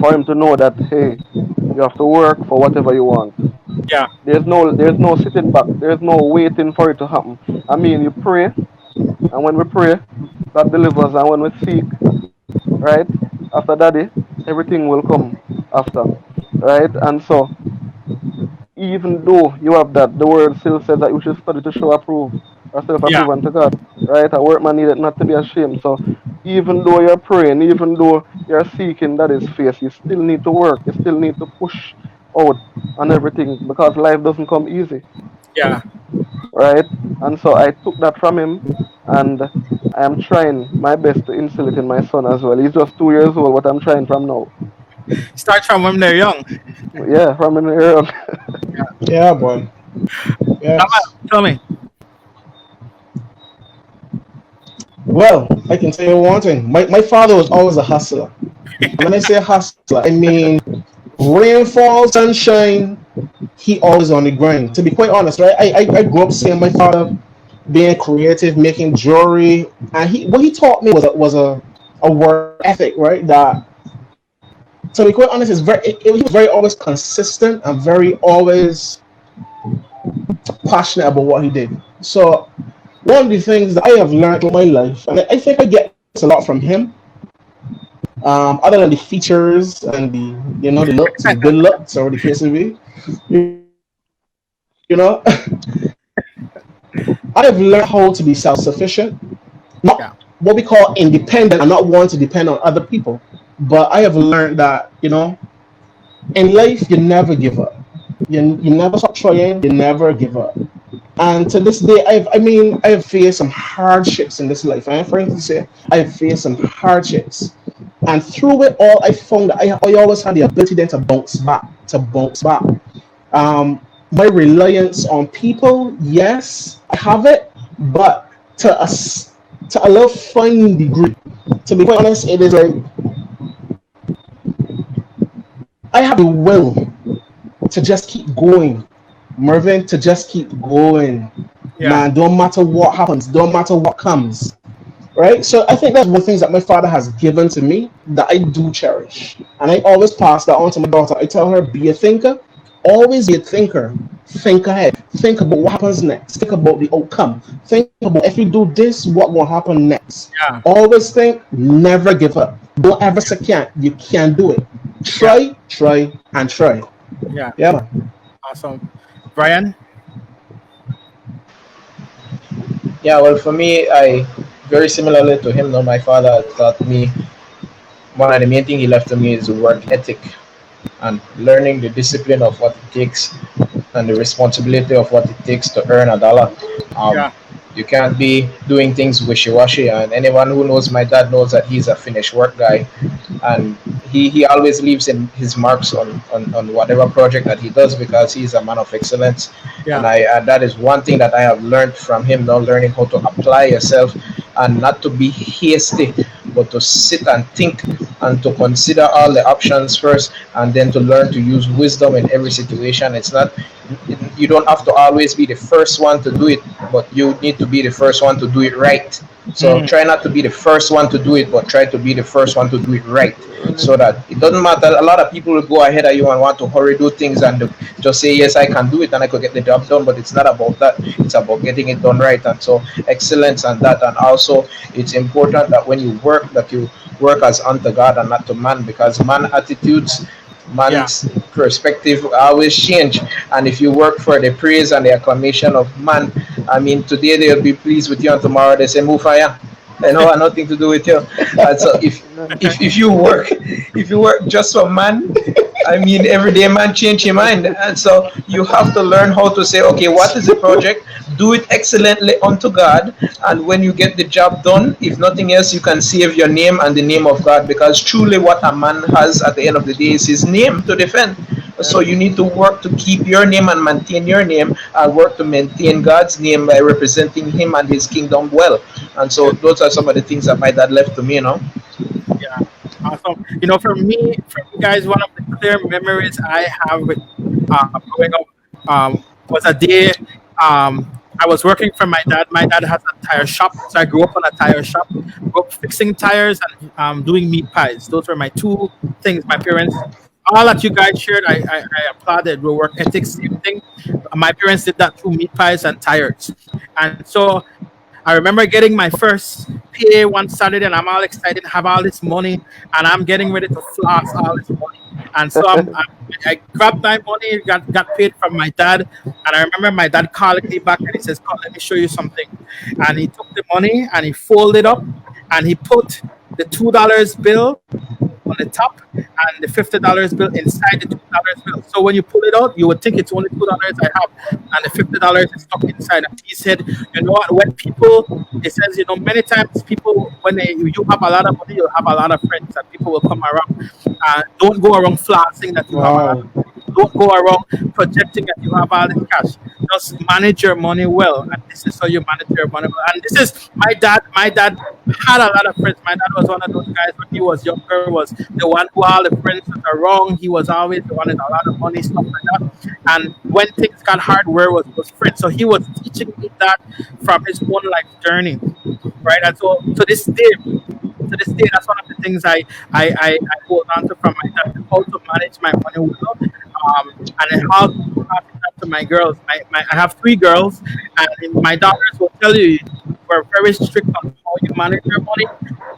Speaker 4: For him to know that hey, you have to work for whatever you want.
Speaker 1: Yeah.
Speaker 4: There's no sitting back. There's no waiting for it to happen. I mean, you pray, and when we pray, God delivers, and when we seek, right? After daddy, everything will come after, right? And so even though you have that, the word still says that you should study to show approve ourselves
Speaker 1: Yeah.
Speaker 4: approve unto God, right? A workman needed not to be ashamed. So even though you're praying, even though you're seeking that is face, you still need to work. You still need to push out on everything because life doesn't come easy,
Speaker 1: Yeah.
Speaker 4: right? And so I took that from him, and I am trying my best to instill it in my son as well. He's just 2 years old, but I'm trying from now.
Speaker 1: Start from when they're young.
Speaker 4: Yeah, from an early.
Speaker 2: Yeah, boy. Yes.
Speaker 1: Tell me.
Speaker 2: Well, I can tell you one thing. My father was always a hustler. And when I say hustler, I mean rainfall, sunshine, he always on the grind. To be quite honest, right? I grew up seeing my father being creative, making jewelry, and what he taught me was a work ethic, right? That to be quite honest, he was very always consistent and very always passionate about what he did. So one of the things that I have learned in my life, and I think I get this a lot from him, other than the features and the looks, the good looks, or the case may be, you know, I have learned how to be self-sufficient, not
Speaker 1: Yeah.
Speaker 2: what we call independent, and not want to depend on other people. But I have learned that in life you never give up. You never stop trying. You never give up. And to this day, I have faced some hardships in this life. I'm afraid to say I have faced some hardships, and through it all, I found that I always had the ability then to bounce back. Um, my reliance on people, yes, I have it, but to a little fine degree. To be quite honest, it is like I have the will to just keep going, Mervin, to just keep going,
Speaker 1: Yeah.
Speaker 2: man. Don't matter what happens, don't matter what comes, right? So I think that's one of the things that my father has given to me that I do cherish, and I always pass that on to my daughter. I tell her, be a thinker, always be a thinker. Think ahead. Think about what happens next. Think about the outcome. Think about if you do this, what will happen next.
Speaker 1: Yeah.
Speaker 2: Always think. Never give up. Don't ever say can't. You can do it.
Speaker 1: Yeah.
Speaker 2: Try, and try.
Speaker 1: Yeah.
Speaker 2: Yeah, man.
Speaker 1: Awesome. Brian?
Speaker 3: Yeah, well, for me, I very similarly to him. Now, my father taught me one of the main thing he left to me is work ethic and learning the discipline of what it takes and the responsibility of what it takes to earn a dollar. Um,
Speaker 1: Yeah.
Speaker 3: You can't be doing things wishy-washy. And anyone who knows my dad knows that he's a finished work guy, and he always leaves in his marks on whatever project that he does, because he's a man of excellence.
Speaker 1: Yeah.
Speaker 3: And that is one thing that I have learned from him, now learning how to apply yourself and not to be hasty, but to sit and think and to consider all the options first, and then to learn to use wisdom in every situation. It's not, you don't have to always be the first one to do it, but you need to be the first one to do it right. So try not to be the first one to do it, but try to be the first one to do it right. So that it doesn't matter. A lot of people will go ahead of you and want to hurry do things and just say, yes, I can do it and I could get the job done. But it's not about that. It's about getting it done right. And so excellence and that. And also it's important that when you work, that you work as unto God and not to man, because man attitudes, man's perspective always change. And if you work for the praise and the acclamation of man, I mean, today they'll be pleased with you and tomorrow they say move fire. I know nothing to do with you. And so if you work just for man, I mean, every day man change your mind. And so you have to learn how to say, okay, what is the project? Do it excellently unto God. And when you get the job done, if nothing else, you can save your name and the name of God, because truly what a man has at the end of the day is his name to defend. So you need to work to keep your name and maintain your name, and work to maintain God's name by representing him and his kingdom well. And so those are some of the things that my dad left to me,
Speaker 1: Yeah. Awesome. For me guys, one of the clear memories I have with growing up was a day I was working for my dad. My dad has a tire shop, so I grew up on a tire shop, grew up fixing tires and doing meat pies. Those were my two things. My parents, all that you guys shared, I applauded. We work ethics, same thing. My parents did that through meat pies and tires. And so I remember getting my first pay one Saturday, and I'm all excited, have all this money, and I'm getting ready to floss all this money. And so I grabbed my money, got paid from my dad, and I remember my dad calling me back, and he says, "Come, let me show you something." And he took the money and he folded up, and he put the $2 bill on the top and the $50 bill inside the $2 bill. So when you pull it out, you would think it's only $2 I have, and the $50 is stuck inside. And he said, "You know what? When people," he says, many times people, when you have a lot of money, you'll have a lot of friends, and people will come around. Don't go around flashing that you have a lot of money. Don't go around projecting that you have all this cash. Just manage your money well, and this is how you manage your money well. And this is my dad. My dad had a lot of friends. My dad was one of those guys when he was younger, was the one who all the friends that are wrong. He was always the one with a lot of money, stuff like that. And when things got hard, where was friends? So he was teaching me that from his own life journey, right? And so to this day, that's one of the things I hold on to from my dad, how to manage my money well, and how to pass that to my girls. I have 3 girls, and my daughters will tell you we're very strict on how you manage your money,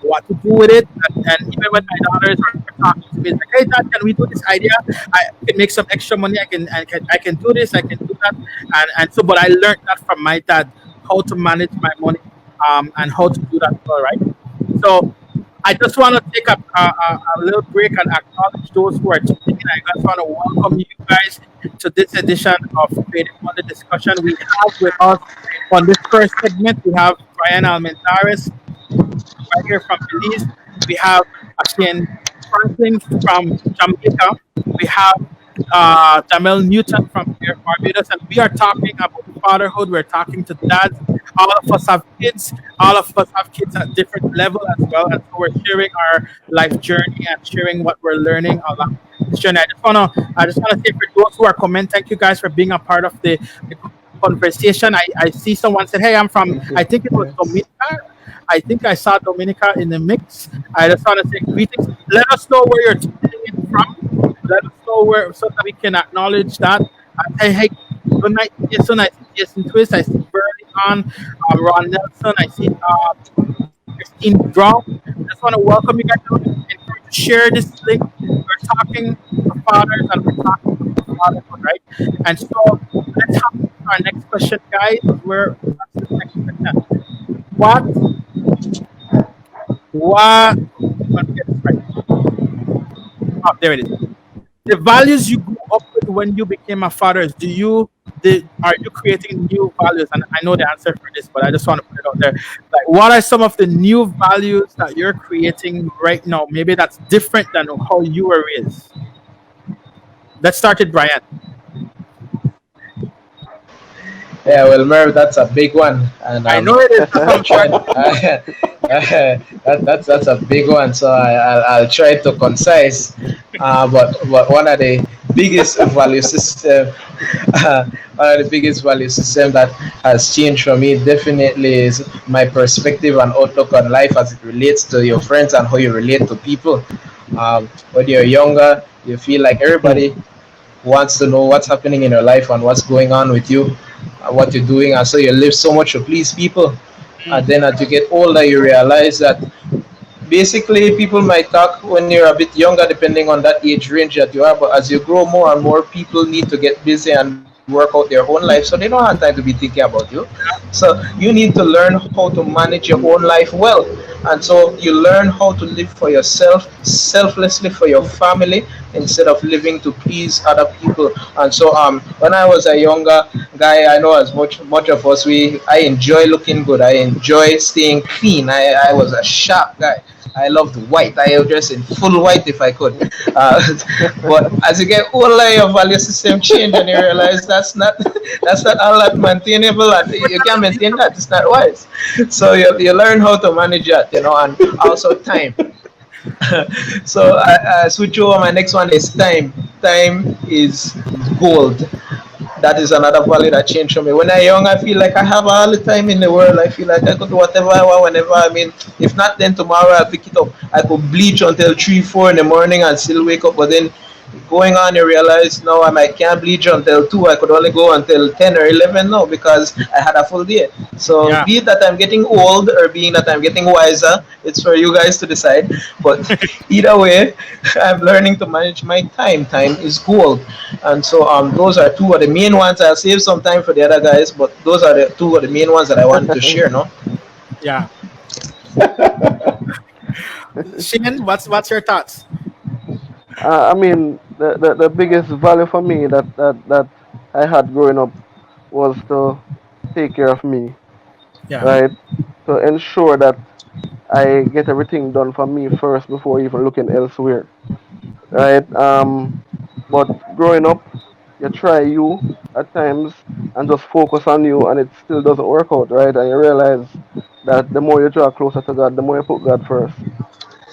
Speaker 1: what to do with it, and even when my daughters are talking to me, it's like, "Hey, Dad, can we do this idea? I can make some extra money. I can do this. I can do that." And so, but I learned that from my dad, how to manage my money, and how to do that well, right? So I just want to take a little break and acknowledge those who are tuning in. I just want to welcome you guys to this edition of Creative Monday Discussion. We have with us on this first segment, we have Brian Almentares right here from Belize. We have Shane Franklin from Jamaica. We have Jamel Newton from Barbados, and we are talking about fatherhood. We're talking to dads. All of us have kids. All of us have kids at different levels as well, and so we're sharing our life journey and sharing what we're learning along this journey. I just wanna say, for those who are commenting, thank you guys for being a part of the conversation. I see someone said, "Hey, I'm from," I think it was Dominica. I think I saw Dominica in the mix. I just want to say greetings. Let us know where you're tuning in from. Let us know where, so that we can acknowledge that. Hey, good night, Jason. I see Jason Twist. I see Bernie on, Ron Nelson. I see Christine Budram. I just want to welcome you guys and share this link. We're talking to fathers and we're talking to fatherhood, right? And so let's hop to our next question, guys. That's the next question. What? Let me get this right. Oh, there it is. The values you grew up with when you became a father, do you are you creating new values? And I know the answer for this, but I just want to put it out there. Like, what are some of the new values that you're creating right now? Maybe that's different than how you were raised. Let's start with Brian.
Speaker 3: Yeah, well, Merv, that's a big one, and
Speaker 1: I know it is. That's what
Speaker 3: I'll
Speaker 1: I'm
Speaker 3: try.
Speaker 1: trying.
Speaker 3: That's a big one, so I'll try to concise. But one of the biggest value system, one of the biggest value system that has changed for me definitely is my perspective and outlook on life as it relates to your friends and how you relate to people. When you're younger, you feel like everybody wants to know what's happening in your life and what's going on with you, what you're doing, and so you live so much to please people. And then as you get older, you realize that basically people might talk when you're a bit younger, depending on that age range that you are. But as you grow more and more, people need to get busy and work out their own life, so they don't have time to be thinking about you. So you need to learn how to manage your own life well. And so you learn how to live for yourself, selflessly for your family, instead of living to please other people. And so when I was a younger guy, I know as much of us, we I enjoy looking good. I enjoy staying clean. I was a sharp guy. I loved white. I would dress in full white if I could. Uh, but as you get older, your value system change, and you realize that's not all that maintainable, and you can't maintain that. It's not wise. So you learn how to manage that, and also time. So I switch over. My next one is time. Time is gold. That is another value that changed for me. When I'm young, I feel like I have all the time in the world. I feel like I could do whatever I want whenever. I mean, if not, then tomorrow I'll pick it up. I could bleach until 3, 4 in the morning and still wake up. But then going on, you realize now I can't bleach until 2. I could only go until 10 or 11 now because I had a full day. So
Speaker 1: Yeah.
Speaker 3: be it that I'm getting old or being that I'm getting wiser, it's for you guys to decide. But either way, I'm learning to manage my time. Time is gold. And so those are two of the main ones. I'll save some time for the other guys, but those are the two of the main ones that I wanted to share, no?
Speaker 1: Yeah. Shane, what's your thoughts?
Speaker 4: I mean, the biggest value for me that I had growing up was to take care of me,
Speaker 1: Yeah.
Speaker 4: right? To ensure that I get everything done for me first before even looking elsewhere, right? But growing up, you try you at times and just focus on you, and it still doesn't work out, right? And you realize that the more you draw closer to God, the more you put God first,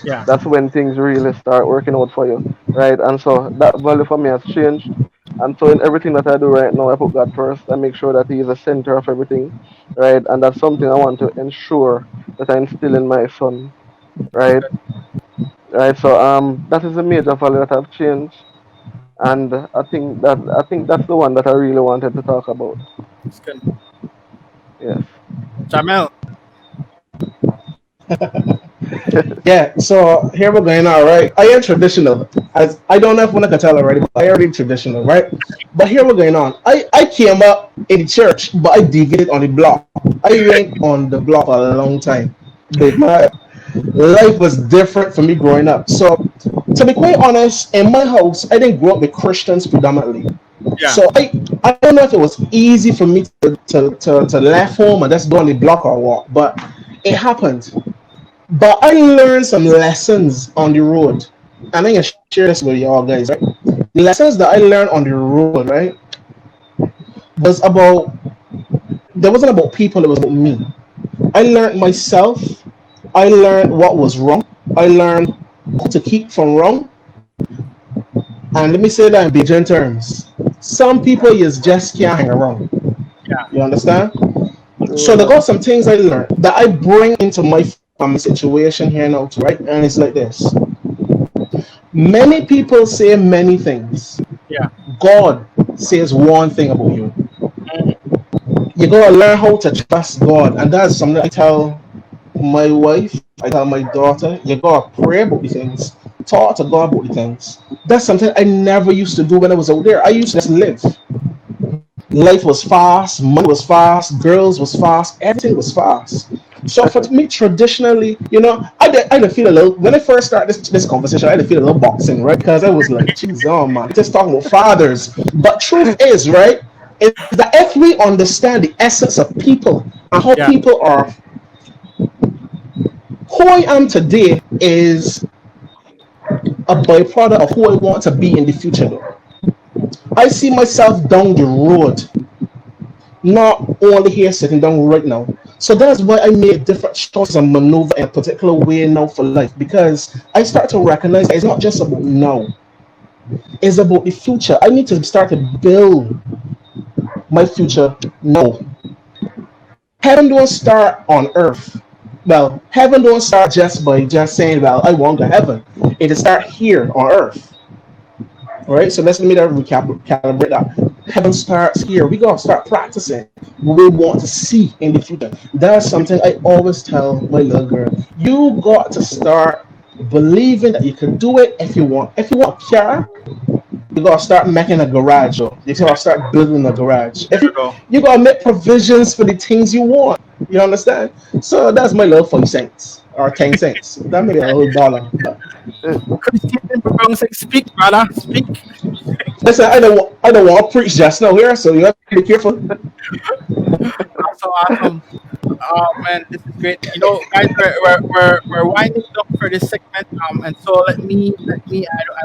Speaker 1: Yeah.
Speaker 4: that's when things really start working out for you, right? And so that value for me has changed. And so in everything that I do right now, I put God first. I make sure that He is the center of everything, right? And that's something I want to ensure that I instill in my son, right? Right. So that is a major value that I've changed, and I think that's the one that I really wanted to talk about.
Speaker 1: It's good.
Speaker 4: Yes.
Speaker 1: Jamel.
Speaker 2: Yeah, so here we're going. All right, I am traditional. As I don't know if one can tell already, but I am really traditional, right? But here we're going on. I came up in the church, but I deviated on the block. I went on the block for a long time. But my life was different for me growing up. So to be quite honest, in my house, I didn't grow up with Christians predominantly.
Speaker 1: Yeah.
Speaker 2: So I don't know if it was easy for me to left home and just go on the block or what, but it happened. But I learned some lessons on the road. And I'm gonna share this with y'all guys, right? The lessons that I learned on the road, right, was about there wasn't about people, it was about me. I learned myself, I learned what was wrong, I learned how to keep from wrong. And let me say that in Bajan terms. Some people you just can't hang around.
Speaker 1: Yeah.
Speaker 2: You understand?
Speaker 4: True
Speaker 2: So there
Speaker 4: enough.
Speaker 2: got some things I learned that I bring into my family situation here now too, right? And it's like this. Many people say many things.
Speaker 1: Yeah.
Speaker 2: God says one thing about you.
Speaker 1: Mm.
Speaker 2: You gotta learn how to trust God. And that's something I tell my wife, I tell my daughter, you gotta pray about the things. Talk to God about the things. That's something I never used to do when I was out there. I used to just live. Life was fast, money was fast, girls was fast, everything was fast. So for me, traditionally, I did feel a little when I first started this conversation. I did feel a little boxing, right? Because I was like, "Geez, oh man, just talking about fathers." But truth is, right? is that if we understand the essence of people and how
Speaker 1: Yeah.
Speaker 2: people are, who I am today is a byproduct of who I want to be in the future. Though I see myself down the road, not only here sitting down right now. So that's why I made different choices and maneuver in a particular way now for life, because I start to recognize that it's not just about now, it's about the future. I need to start to build my future now. Heaven don't start on earth. Well, heaven don't start just by just saying, well, I want to heaven. It start here on earth. All right, so let's let me calibrate that. Heaven starts here. We gotta start practicing what we want to see in the future. That's something I always tell my little girl. You got to start believing that you can do it if you want. If you want a car, you gotta start making a garage. Or you gotta start building a garage. If
Speaker 1: There we go.
Speaker 2: you gotta make provisions for the things you want. You understand? So that's my little 5 cents or 10 cents. That may be a whole dollar. But
Speaker 1: Christian Brown said, "Speak, brother, speak."
Speaker 2: listen, I don't want to preach just now here, so you have to be careful.
Speaker 1: So awesome. Oh man, this is great. You know, guys, we're winding up for this segment. And so I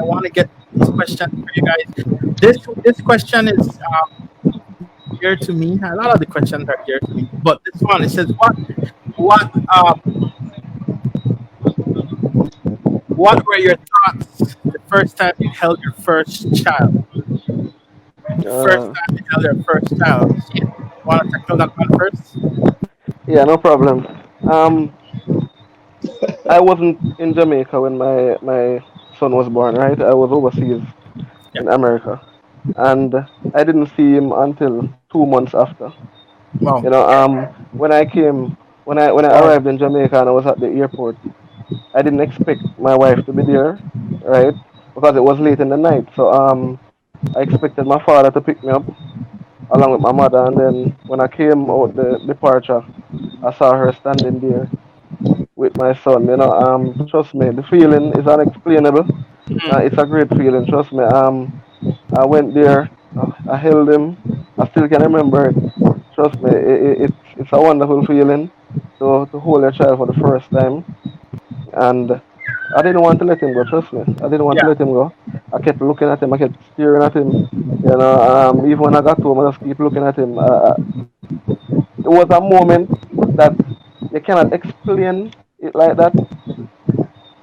Speaker 1: want to get this question for you guys. This question is dear to me. A lot of the questions are dear to me, but this one, it says, what what were your thoughts the first time you held your first child? The first
Speaker 4: Uh,
Speaker 1: time you held your first child. Shane, you want to tackle that one first?
Speaker 4: yeah, no problem. Um, I wasn't in Jamaica when my son was born, right? I was overseas
Speaker 1: Yeah.
Speaker 4: in America, and I didn't see him until 2 months after.
Speaker 1: Wow.
Speaker 4: You know, when I came, when I
Speaker 2: Wow.
Speaker 4: arrived in Jamaica and I was at the airport, I didn't expect my wife to be there, right? Because it was late in the night. So I expected my father to pick me up along with my mother, and then when I came out the departure, I saw her standing there with my son. You know, trust me, the feeling is unexplainable. It's a great feeling. Trust me. I went there, I held him. I still can remember it. Trust me, it's a wonderful feeling to hold your child for the first time. And I didn't want to let him go. Trust me, I didn't want to
Speaker 1: Yeah.
Speaker 4: let him go. I kept looking at him. I kept staring at him. You know, even when I got home, I just keep looking at him. It was a moment that you cannot explain it like that.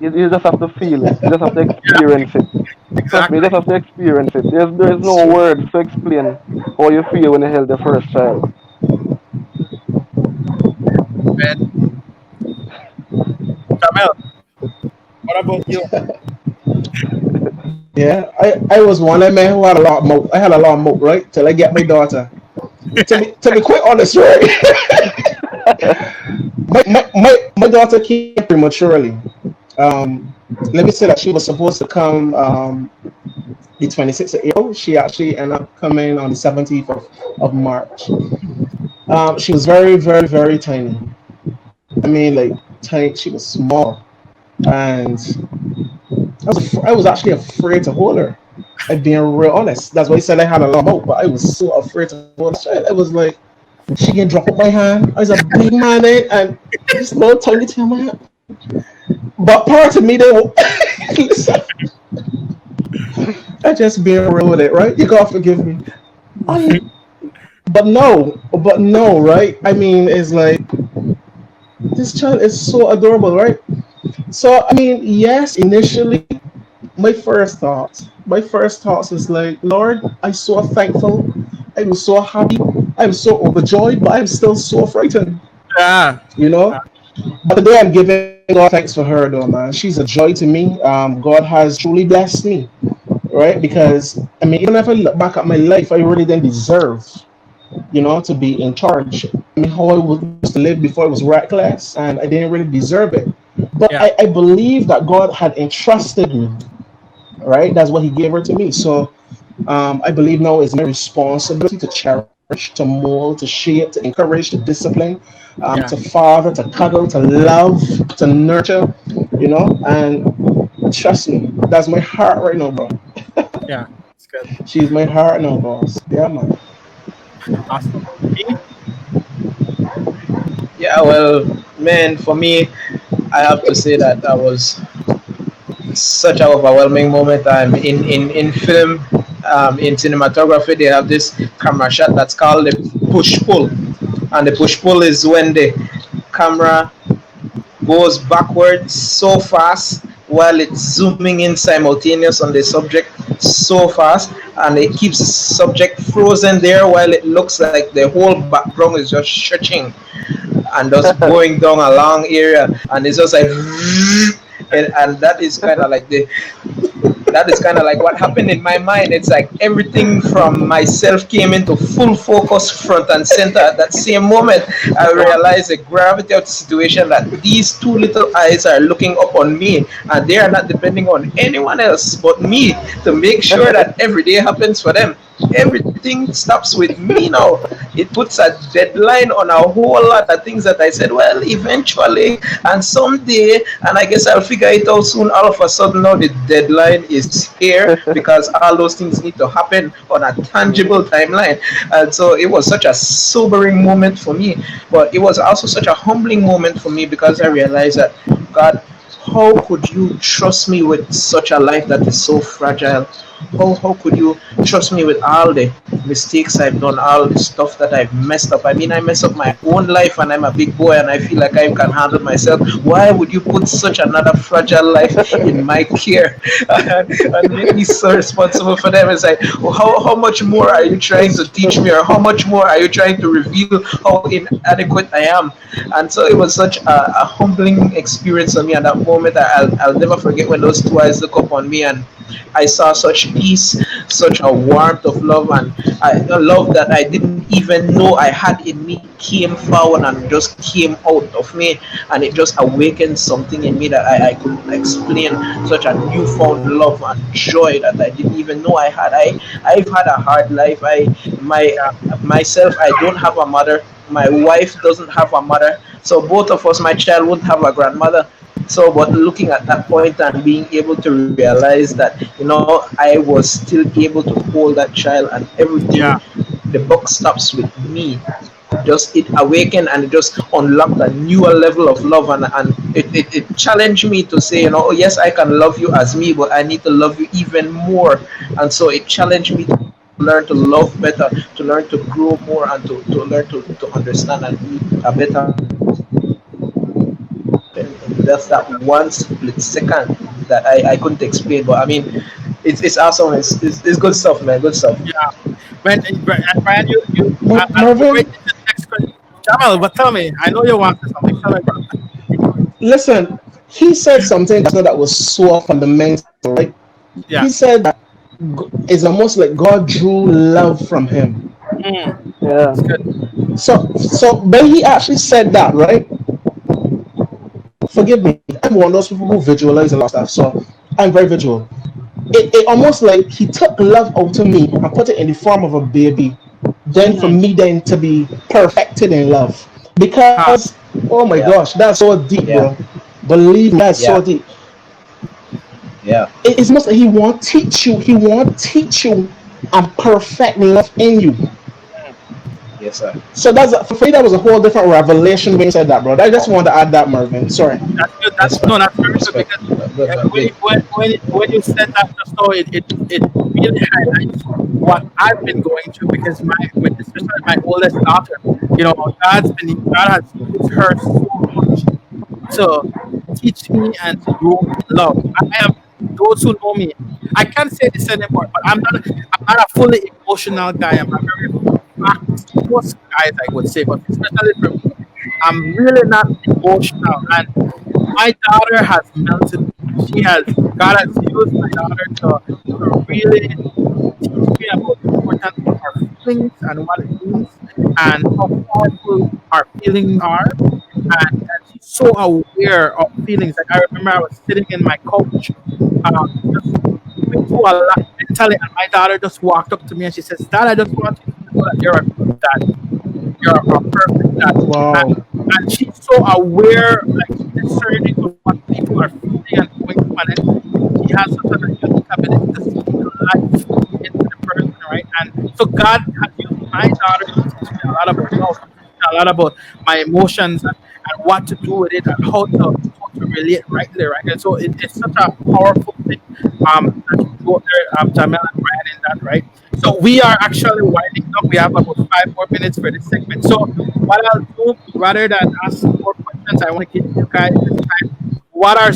Speaker 4: You just have to feel it. You just have to
Speaker 1: Yeah.
Speaker 4: experience it. Trust me, you
Speaker 1: Exactly.
Speaker 4: just have to experience it. There's
Speaker 2: It's
Speaker 4: no
Speaker 2: true.
Speaker 4: words to explain how you feel when you held your first child.
Speaker 1: Man, Jamel, what about you?
Speaker 2: Yeah, I was one of men who had a lot of moat. I had a lot of moat, right? Till I get my daughter. To be quite honest, right? My daughter came prematurely. Let me say that she was supposed to come the 26th of April. She actually ended up coming on the 17th of March. She was very, very, very tiny. I mean, like, tiny. She was small. And I was actually afraid to hold her. I'm being real honest. That's why he said I had a long mouth, but I was so afraid to hold the child. I was like, she can drop up my hand. I was a big man, and this little tiny thing on my hand. But part of me, they will listen. I just being real with it, right? You gotta forgive me. I, but no, right? I mean, it's like this child is so adorable, right? So I mean, yes, initially my first thoughts is like, Lord, I'm so thankful. I'm so happy. I'm so overjoyed, but I'm still so frightened,
Speaker 1: Yeah.
Speaker 2: you
Speaker 1: Yeah.
Speaker 2: know? But today I'm giving God thanks for her, though, man. She's a joy to me. God has truly blessed me, right? Because, I mean, even if I look back at my life, I really didn't deserve, to be in charge. I mean, how I used to live before I was reckless, and I didn't really deserve it. But
Speaker 1: Yeah.
Speaker 2: I believe that God had entrusted me, right? That's what He gave her to me. So I believe now is my responsibility to cherish, to mold, to shape, to encourage, to discipline,
Speaker 1: Yeah.
Speaker 2: to father, to cuddle, to love, to nurture, and trust me, that's my heart right now, bro.
Speaker 1: Yeah. It's good.
Speaker 2: She's my heart now, boss. Yeah, man.
Speaker 1: Awesome. Me?
Speaker 3: Yeah, well, man, for me, I have to say that that was such an overwhelming moment. In film, in cinematography, they have this camera shot that's called the push pull, and the push pull is when the camera goes backwards so fast while it's zooming in simultaneous on the subject so fast, and it keeps the subject frozen there while it looks like the whole background is just stretching and just going down a long area, and it's just like and that is kind of like the that is kind of like what happened in my mind. It's like everything from myself came into full focus, front and center at that same moment. I realized the gravity of the situation, that these two little eyes are looking up on me, and they are not depending on anyone else but me to make sure that every day happens for them. Everything stops with me now. It puts a deadline on a whole lot of things that I said, well, eventually and someday, and I guess I'll figure it out soon. All of a sudden, now the deadline is here because all those things need to happen on a tangible timeline. And so it was such a sobering moment for me, but it was also such a humbling moment for me because I realized that, God, how could you trust me with such a life that is so fragile? How could you trust me with all the mistakes I've done, all the stuff that I've messed up? I mean, I mess up my own life and I'm a big boy and I feel like I can handle myself. Why would you put such another fragile life in my care and make me so responsible for them? It's like, well, how much more are you trying to teach me, or how much more are you trying to reveal how inadequate I am? And so it was such a humbling experience for me at that moment. I'll never forget when those two eyes look up on me and I saw such peace, such a warmth of love, and a love that I didn't even know I had in me came forward and just came out of me, and it just awakened something in me that I couldn't explain. Such a newfound love and joy that I didn't even know I had. I've had a hard life. My myself, I don't have a mother. My wife doesn't have a mother. So both of us, my child won't have a grandmother. So, but looking at that point and being able to realize that, I was still able to hold that child and everything,
Speaker 1: Yeah.
Speaker 3: the buck stops with me. Just it awakened and it just unlocked a newer level of love, and it challenged me to say, oh yes, I can love you as me, but I need to love you even more. And so it challenged me to learn to love better, to learn to grow more, and to learn to understand and be a better in just that one split second that I couldn't explain. But I mean, it's awesome. It's good stuff, man. Good stuff.
Speaker 1: Yeah. Brian, I'll go right
Speaker 2: Mervin,
Speaker 1: into the next question. Jamal, but tell me, I know you want to say something. Tell me, bro.
Speaker 2: listen, he said something that was so fundamental, right?
Speaker 1: Yeah.
Speaker 2: He said that it's almost like God drew love from him.
Speaker 1: Mm,
Speaker 4: Yeah.
Speaker 1: that's good.
Speaker 2: So when he actually said that, right? Forgive me, I'm one of those people who visualize a lot of stuff, so I'm very visual. It almost like he took love out of me and put it in the form of a baby, then for
Speaker 1: Mm,
Speaker 2: me then to be perfected in love.
Speaker 1: ha.
Speaker 2: Because, oh my
Speaker 3: Yeah,
Speaker 2: gosh, that's so deep,
Speaker 3: yeah,
Speaker 2: bro. Believe me, that's so
Speaker 3: yeah,
Speaker 2: deep.
Speaker 3: yeah,
Speaker 2: It's almost like he want to teach you and perfect love in you.
Speaker 3: yes, sir.
Speaker 2: So for me that was a whole different revelation when you said that, bro. I just wanted to add that, Mervin. Sorry.
Speaker 1: That's good. That's
Speaker 3: Yes, man.
Speaker 1: no, that's very good
Speaker 3: Respect.
Speaker 1: because
Speaker 3: Good, man. Big.
Speaker 1: when you said that just now, it really highlights what I've been going through because especially my oldest daughter, God has used her so much to teach me and to grow me in love. I have those who know me. I can't say this anymore, but I'm not a fully emotional guy. I'm a very most guys I would say, but especially for me, I'm really not emotional. And my daughter has melted me. God has used my daughter to really teach me about the importance of our feelings and what it means and how powerful our feelings are. And she's so aware of feelings. Like I remember I was sitting in my couch, just going through a lot mentally, and my daughter just walked up to me and she says, "Dad, I just want you to know that you're a good dad. You're a perfect dad."
Speaker 2: Wow.
Speaker 1: And she's so aware, like discerning of what people are feeling and going through, and then she has such a unique ability to speak life into the person, right? And so God has used my daughter, she teaches me a lot about love. She teaches me a lot about my emotions and what to do with it and how to relate rightly, right? And so it's such a powerful thing that you go there, Jamel and Brian, in that, right? So we are actually winding up. We have about 5 more minutes for this segment. So what I'll do, rather than ask more questions, I want to give you guys this time. What are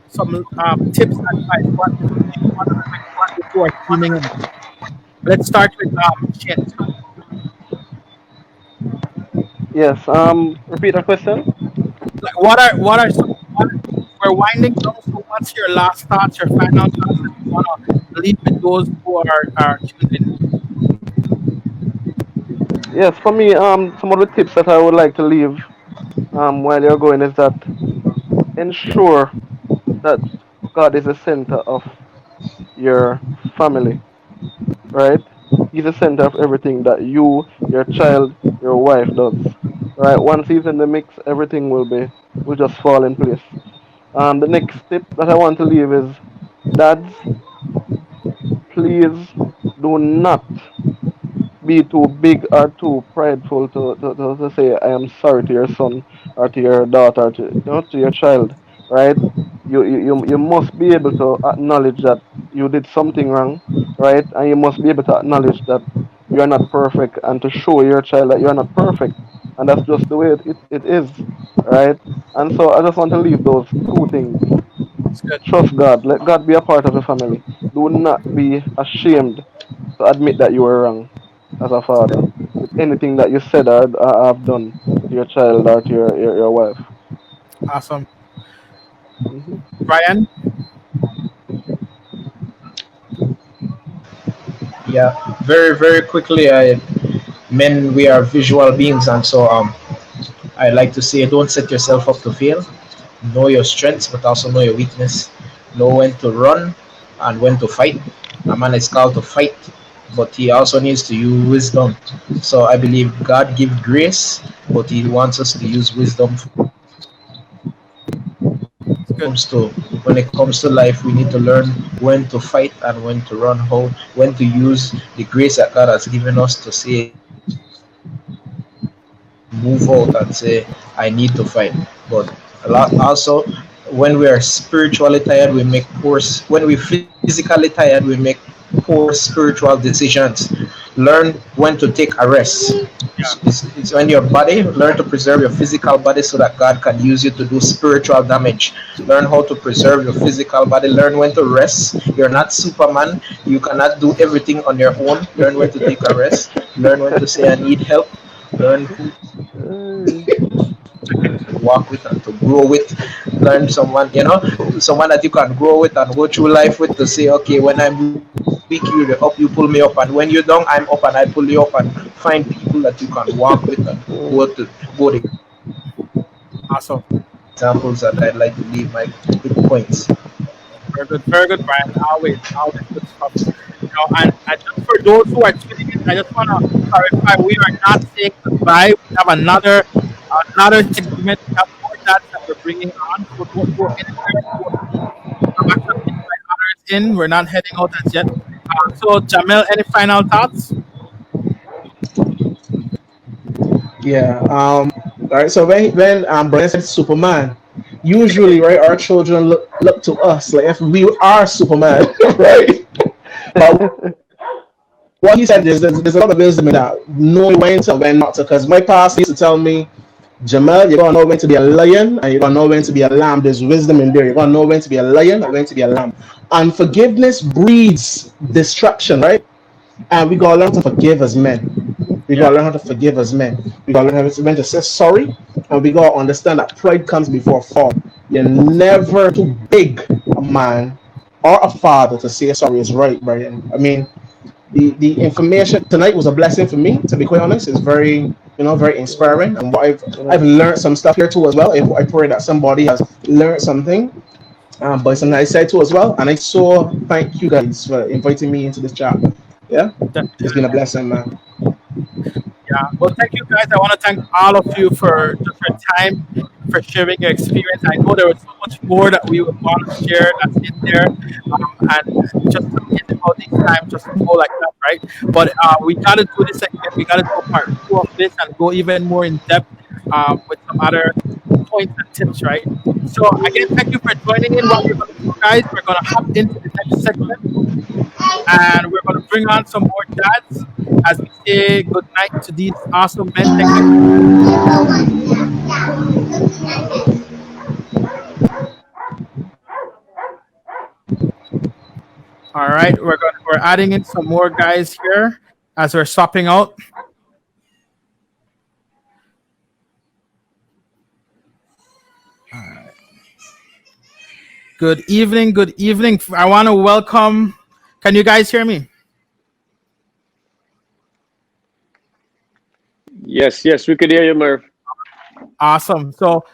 Speaker 1: some tips, advice? What do you think? What are like what before tuning in? Let's start with Shin.
Speaker 4: Yes. Repeat the question.
Speaker 1: Like what are some what we're winding down. So what's your last thoughts, your final thoughts that you wanna leave with those who are tuned in?
Speaker 4: Yes, for me, some of the tips that I would like to leave while you're going is that ensure that God is the center of your family, right? He's the center of everything that you, your child, your wife does, right? Once he's in the mix, everything will just fall in place. The next tip that I want to leave is, dads, please do not be too big or too prideful to say I am sorry to your son or to your daughter, or to your child, right? You must be able to acknowledge that you did something wrong, right? And you must be able to acknowledge that you are not perfect, and to show your child that you are not perfect, and that's just the way it is, right? And so I just want to leave those two things.
Speaker 1: It's good.
Speaker 4: Trust God. Let God be a part of the family. Do not be ashamed to admit that you were wrong as a father with anything that you said or have done to your child or to your wife.
Speaker 1: Awesome.
Speaker 4: Hmm.
Speaker 1: Brian?
Speaker 3: Yeah, very very quickly. I men we are visual beings, and so I like to say, don't set yourself up to fail. Know your strengths, but also know your weakness. Know when to run and when to fight. A man is called to fight, but he also needs to use wisdom. So I believe God gives grace, but He wants us to use wisdom.
Speaker 1: It's good.
Speaker 3: When it comes to life, we need to learn when to fight and when to run. How when to use the grace that God has given us to say move out and say I need to fight. But a lot also, when we are spiritually tired, we make poor. When we physically tired, we make poor spiritual decisions. Learn when to take a rest.
Speaker 1: Yeah.
Speaker 3: It's when your body learn to preserve your physical body so that God can use you to do spiritual damage. Learn how to preserve your physical body. Learn when to rest. You're not Superman. You cannot do everything on your own. Learn when to take a rest. Learn when to say I need help. Learn who
Speaker 4: Hey.
Speaker 3: to walk with and to grow with. Learn someone, someone that you can grow with and go through life with, to say, okay, when I'm weak, you're up, you pull me up, and when you're down, I'm up and I pull you up, and find people that you can walk with and go
Speaker 4: Mm.
Speaker 3: to go the
Speaker 1: Awesome.
Speaker 3: examples that I'd like to leave my quick points.
Speaker 1: Very good, Brian. Always good stuff. And just for those who are tuning in, I just want to clarify: we are not saying goodbye. We have another segment. We have more dads that we're bringing on, so don't go anywhere. Don't leave. I'm actually invite others in. We're not heading out as yet. So, Jamel, any final thoughts?
Speaker 2: Yeah. All right. So when Brian said Superman, usually, right, our children look to us like if we are Superman, right? But what he said is there's a lot of wisdom in that, knowing when to when not to. Because my pastor used to tell me, Jamal, you're gonna know when to be a lion and you're gonna know when to be a lamb. There's wisdom in there. You're gonna know when to be a lion and when to be a lamb. And forgiveness breeds destruction, right? And we gotta learn to forgive as men. We
Speaker 1: Yeah.
Speaker 2: gotta learn how to forgive as men. We gotta learn how to when to say sorry, and we gotta understand that pride comes before fall. You're never too big a man or a father to say sorry is right, Brian. I mean, the information tonight was a blessing for me. To be quite honest, it's very inspiring, and what I've
Speaker 4: Yes.
Speaker 2: learned some stuff here too as well. I pray that somebody has learned something. But something I said too as well, and I so thank you guys for inviting me into this chat. Yeah, it's been a
Speaker 1: Definitely.
Speaker 2: blessing, man.
Speaker 1: Yeah. Well, thank you guys. I want to thank all of you for just your time. for sharing your experience. I know there was so much more that we would want to share that's in there, and it's just amazing how these times just go like that, right? But we got to do this again. We got to do a part two of this and go even more in depth with some other points and tips, right? So again, thank you for joining in. What we're going to do, guys, we're going to hop into the next segment, and we're going to bring on some more dads as we say good night to these awesome men. Thank you. All right, we're adding in some more guys here as we're swapping out. All right. Good evening. Good evening. I want to welcome. Can you guys hear me?
Speaker 5: Yes, we could hear you, Merv.
Speaker 1: Awesome. So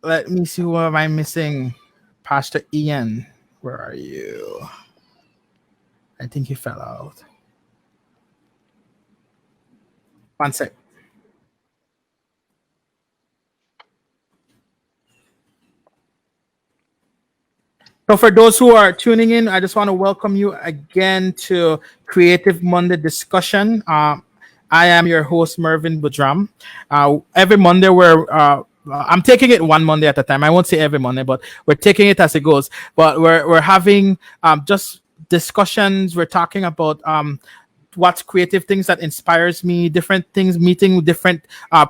Speaker 1: let me see, who am I missing? Pastor Ian, where are you? I think he fell out. One sec. So for those who are tuning in, I just want to welcome you again to Creative Monday discussion. I am your host, Mervin Budram. Every Monday, I'm taking it one Monday at a time. I won't say every Monday, but we're taking it as it goes. But we're having just discussions. We're talking about what's creative things that inspires me, different things, meeting different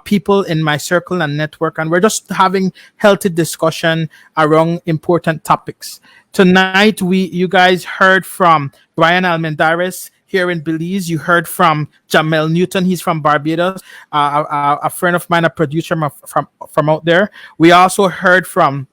Speaker 1: people in my circle and network, and we're just having healthy discussion around important topics. Tonight, you guys heard from Brian Almendares here in Belize. You heard from Jamel Newton. He's from Barbados, a friend of mine, a producer from out there. We also heard from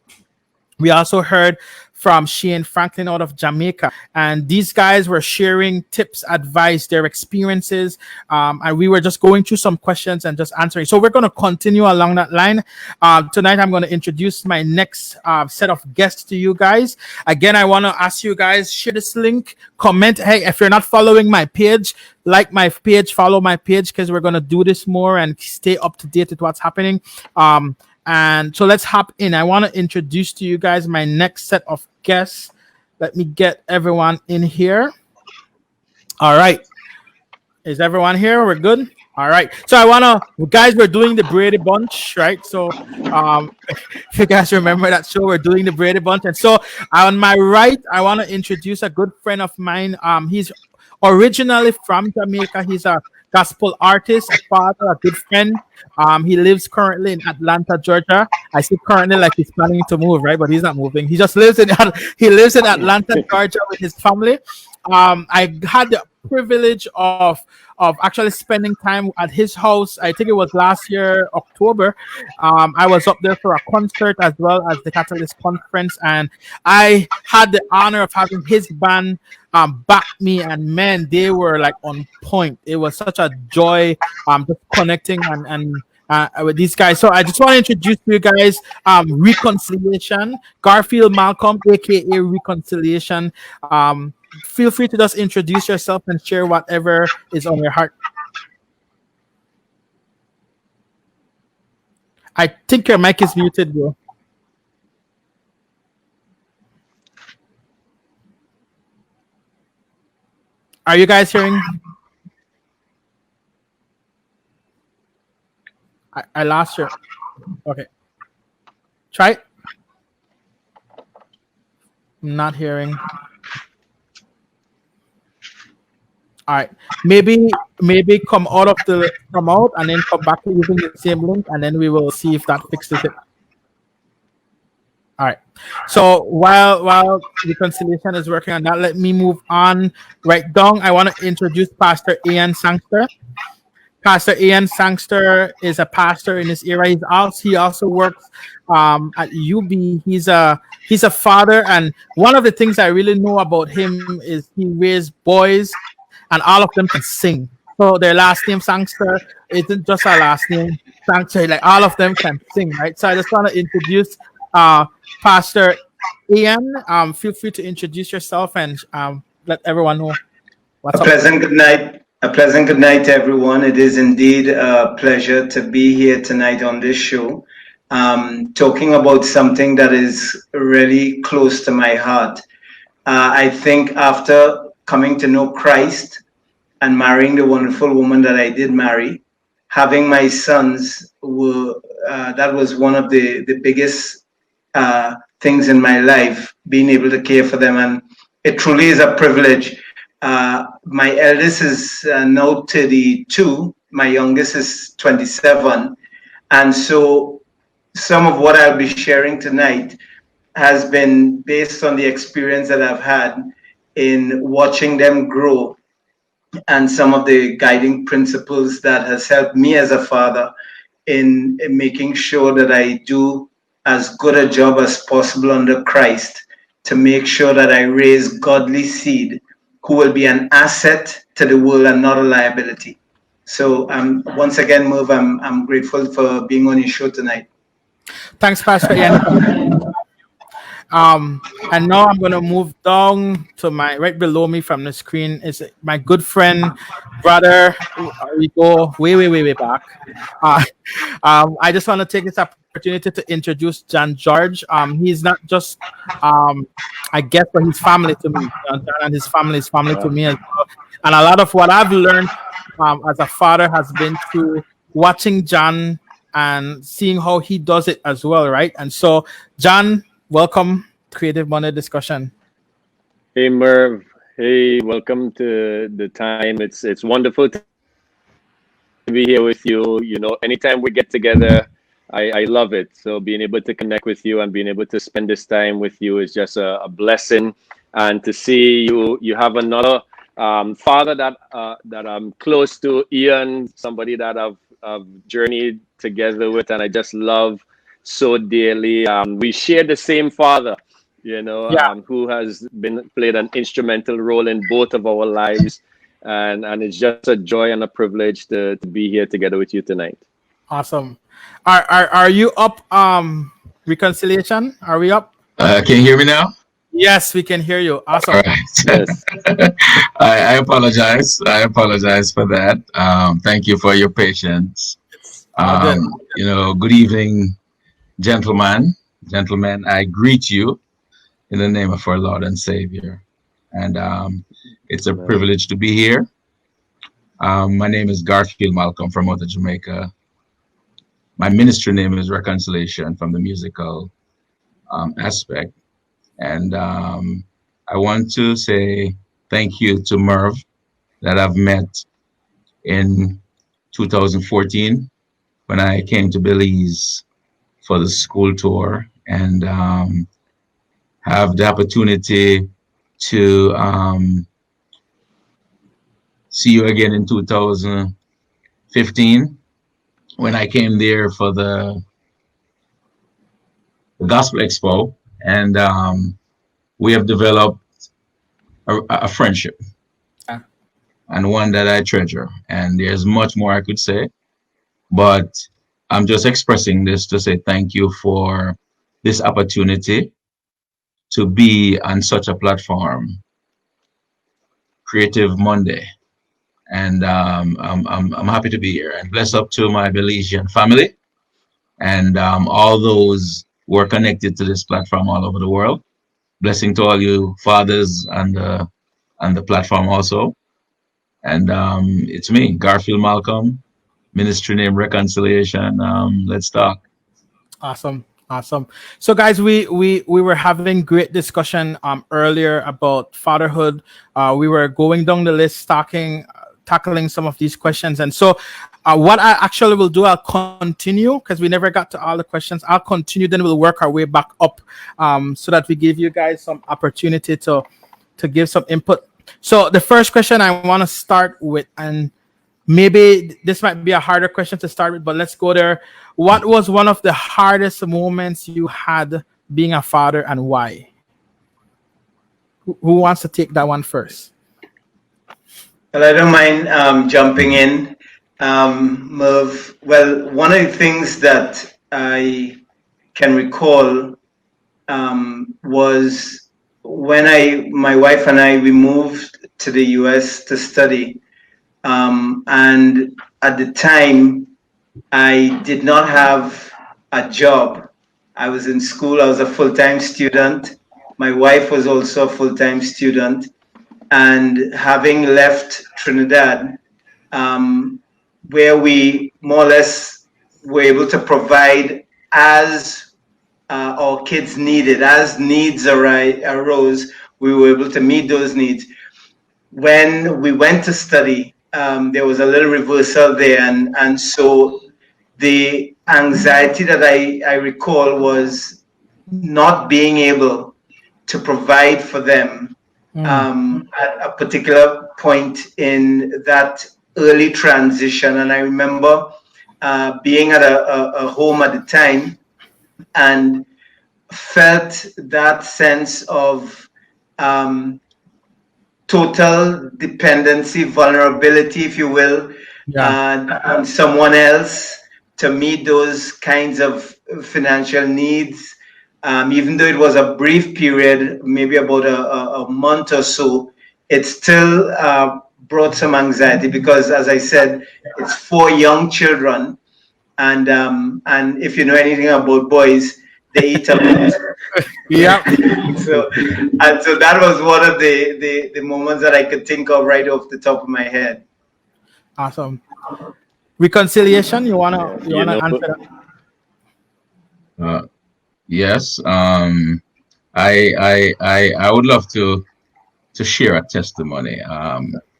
Speaker 1: Shane Franklin out of Jamaica. And these guys were sharing tips, advice, their experiences. And we were just going through some questions and just answering. So we're going to continue along that line. Tonight, I'm going to introduce my next set of guests to you guys. Again, I want to ask you guys, share this link, comment. Hey, if you're not following my page, like my page, follow my page, because we're going to do this more and stay up to date with what's happening. And so let's hop in. I want to introduce to you guys my next set of guests. Let me get everyone in here. All right. Is everyone here? We're good? All right. So guys, we're doing the Brady Bunch, right? So if you guys remember that show, we're doing the Brady Bunch. And so on my right, I want to introduce a good friend of mine. He's originally from Jamaica. He's a gospel artist, a father, a good friend. He lives currently in Atlanta, Georgia. I see currently like he's planning to move, right? But he's not moving. He just lives in Atlanta, Georgia with his family. I had the privilege of actually spending time at his house. I think it was last year, October. I was up there for a concert as well as the Catalyst conference, and I had the honor of having his band back me, and man, they were like on point. It was such a joy just connecting and with these guys. So I just want to introduce to you guys Reconciliation, Garfield Malcolm, aka Reconciliation. Feel free to just introduce yourself and share whatever is on your heart. I think your mic is muted, bro. Are you guys hearing? I lost you. Okay. Try it. I'm not hearing. All right. Maybe come out and then come back using the same link, and then we will see if that fixes it. All right. So while Reconciliation is working on that, let me move on right down. I want to introduce Pastor Ian Sangster. Pastor Ian Sangster is a pastor in this area. He also works at UB. He's a father, and one of the things I really know about him is he raised boys, and all of them can sing. So their last name Sangster isn't just our last name Sangster. Like all of them can sing, right? So I just want to introduce Pastor Ian. Feel free to introduce yourself and let everyone know what's up.
Speaker 6: A pleasant good night to everyone. It is indeed a pleasure to be here tonight on this show. talking about something that is really close to my heart. I think after coming to know Christ and marrying the wonderful woman that I did marry, having my sons that was one of the biggest things in my life, being able to care for them, and it truly is a privilege. My eldest is now 32. My youngest is 27, and so some of what I'll be sharing tonight has been based on the experience that I've had in watching them grow and some of the guiding principles that has helped me as a father in making sure that I do as good a job as possible under Christ to make sure that I raise godly seed who will be an asset to the world and not a liability. So once again, Merv, I'm grateful for being on your show tonight.
Speaker 1: Thanks, Pastor Ian. And now I'm gonna move down to my right below me from the screen is my good friend, brother. We go way back. I just want to take this opportunity to introduce John George. He's not just I guess, but his family to me. John and his family is family to me as well. And a lot of what I've learned as a father has been through watching John and seeing how he does it as well, right? And so, John, welcome to Creative Monday Discussion.
Speaker 5: Hey, Merv. Hey, welcome to the time. It's wonderful to be here with you. You know, anytime we get together, I love it. So being able to connect with you and being able to spend this time with you is just a blessing. And to see you have another father that I'm close to, Ian, somebody that I've journeyed together with, and I just love so dearly. We share the same father, you know, who has played an instrumental role in both of our lives, and it's just a joy and a privilege to be here together with you tonight.
Speaker 1: Awesome. Are you up? Reconciliation? Are we up?
Speaker 7: Can you hear me now?
Speaker 1: Yes, we can hear you. Awesome.
Speaker 7: All right.
Speaker 5: Yes.
Speaker 7: I apologize. I apologize for that. Thank you for your patience. You know, good evening, gentlemen. I greet you in the name of our Lord and Savior. And it's a privilege to be here. My name is Garfield Malcolm from out of Jamaica. My ministry name is Reconciliation from the musical aspect. And I want to say thank you to Merv that I've met in 2014 when I came to Belize for the school tour, and have the opportunity to see you again in 2015 when I came there for the Gospel Expo, and we have developed a friendship, and one that I treasure. And there's much more I could say, but I'm just expressing this to say thank you for this opportunity to be on such a platform, Creative Monday. And I'm happy to be here, and bless up to my Belizean family and all those who are connected to this platform all over the world. Blessing to all you fathers on the platform also. And it's me, Garfield Malcolm, ministry name Reconciliation. Let's talk.
Speaker 1: Awesome. So guys, we were having great discussion earlier about fatherhood. We were going down the list tackling some of these questions. And so what I actually will do, I'll continue because we never got to all the questions. I'll continue, then we'll work our way back up so that we give you guys some opportunity to give some input. So the first question I want to start with, and maybe this might be a harder question to start with, but let's go there. What was one of the hardest moments you had being a father, and why? Who wants to take that one first?
Speaker 6: Well, I don't mind jumping in, Merv. Well, one of the things that I can recall was when my wife and we moved to the US to study. And at the time, I did not have a job. I was in school. I was a full-time student. My wife was also a full-time student. And having left Trinidad, where we more or less were able to provide as our kids needed, as needs arose, we were able to meet those needs. When we went to study, there was a little reversal there, and so the anxiety that I recall was not being able to provide for them at a particular point in that early transition. And I remember being at a home at the time and felt that sense of total dependency, vulnerability, if you will, on someone else to meet those kinds of financial needs. Even though it was a brief period, maybe about a month or so, it still brought some anxiety because, as I said, it's 4 young children, and if you know anything about boys, they eat a lot.
Speaker 1: Yeah.
Speaker 6: So that was one of the moments that I could think of right off the top of my head.
Speaker 1: Awesome. Reconciliation. You wanna answer
Speaker 7: that? Yes. I would love to share a testimony.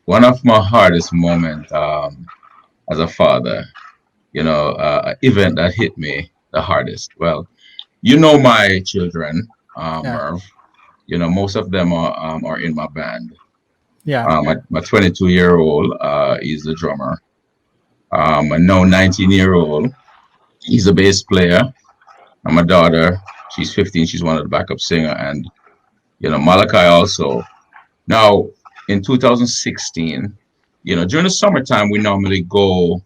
Speaker 7: One of my hardest moments as a father, event that hit me the hardest. Well, my children, Merv. Most of them are in my band.
Speaker 1: Yeah.
Speaker 7: My 22-year-old is the drummer. My now 19-year-old, he's a bass player. And my daughter, she's 15. She's one of the backup singer, and Malachi also. Now, in 2016, during the summertime, we normally go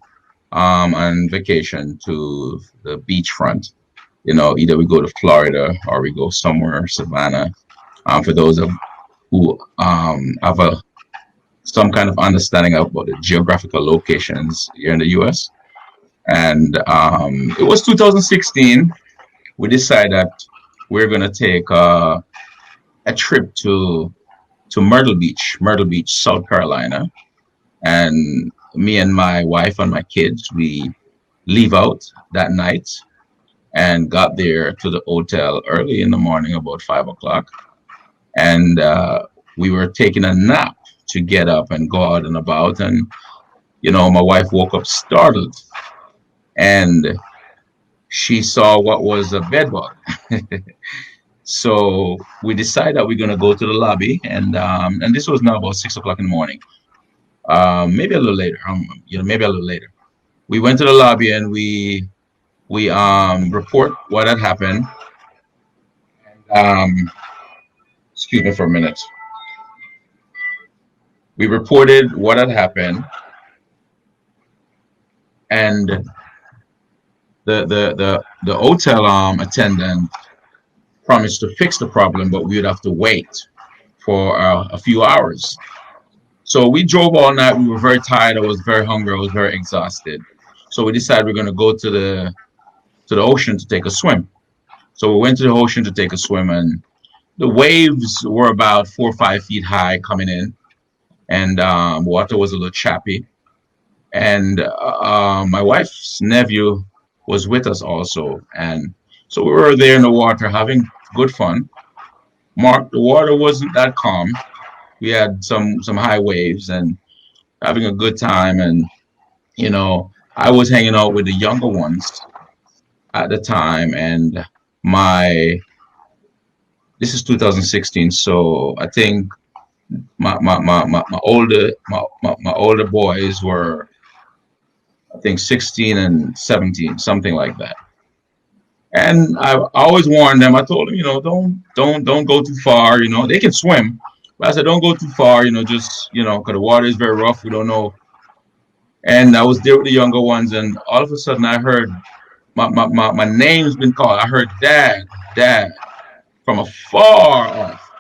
Speaker 7: on vacation to the beachfront. Either we go to Florida or we go somewhere, Savannah. For those who have some kind of understanding about the geographical locations here in the U.S. And it was 2016. We decided that we're going to take a trip to Myrtle Beach, South Carolina. And me and my wife and my kids, we leave out that night and got there to the hotel early in the morning, about 5 o'clock. And we were taking a nap to get up and go out and about. And, my wife woke up startled. And she saw what was a bed bug. So we decided that we're going to go to the lobby, and this was now about 6 o'clock in the morning, maybe a little later. Maybe a little later. We went to the lobby and we report what had happened. Excuse me for a minute. We reported what had happened, and the hotel attendant promised to fix the problem, but we would have to wait for a few hours. So we drove all night. We were very tired. I was very hungry. I was very exhausted. So we decided we're going to go to the ocean to take a swim. So we went to the ocean to take a swim, and the waves were about 4 or 5 feet high coming in, and water was a little choppy. And my wife's nephew was with us also, and so we were there in the water having good fun. The water wasn't that calm. We had some high waves and having a good time. And I was hanging out with the younger ones at the time, and this is 2016, so I think my older boys were, I think, 16 and 17, something like that. And I always warned them. I told them, don't go too far. They can swim, but I said, don't go too far. Just because the water is very rough. We don't know. And I was there with the younger ones, and all of a sudden I heard my name's been called. I heard dad from afar off.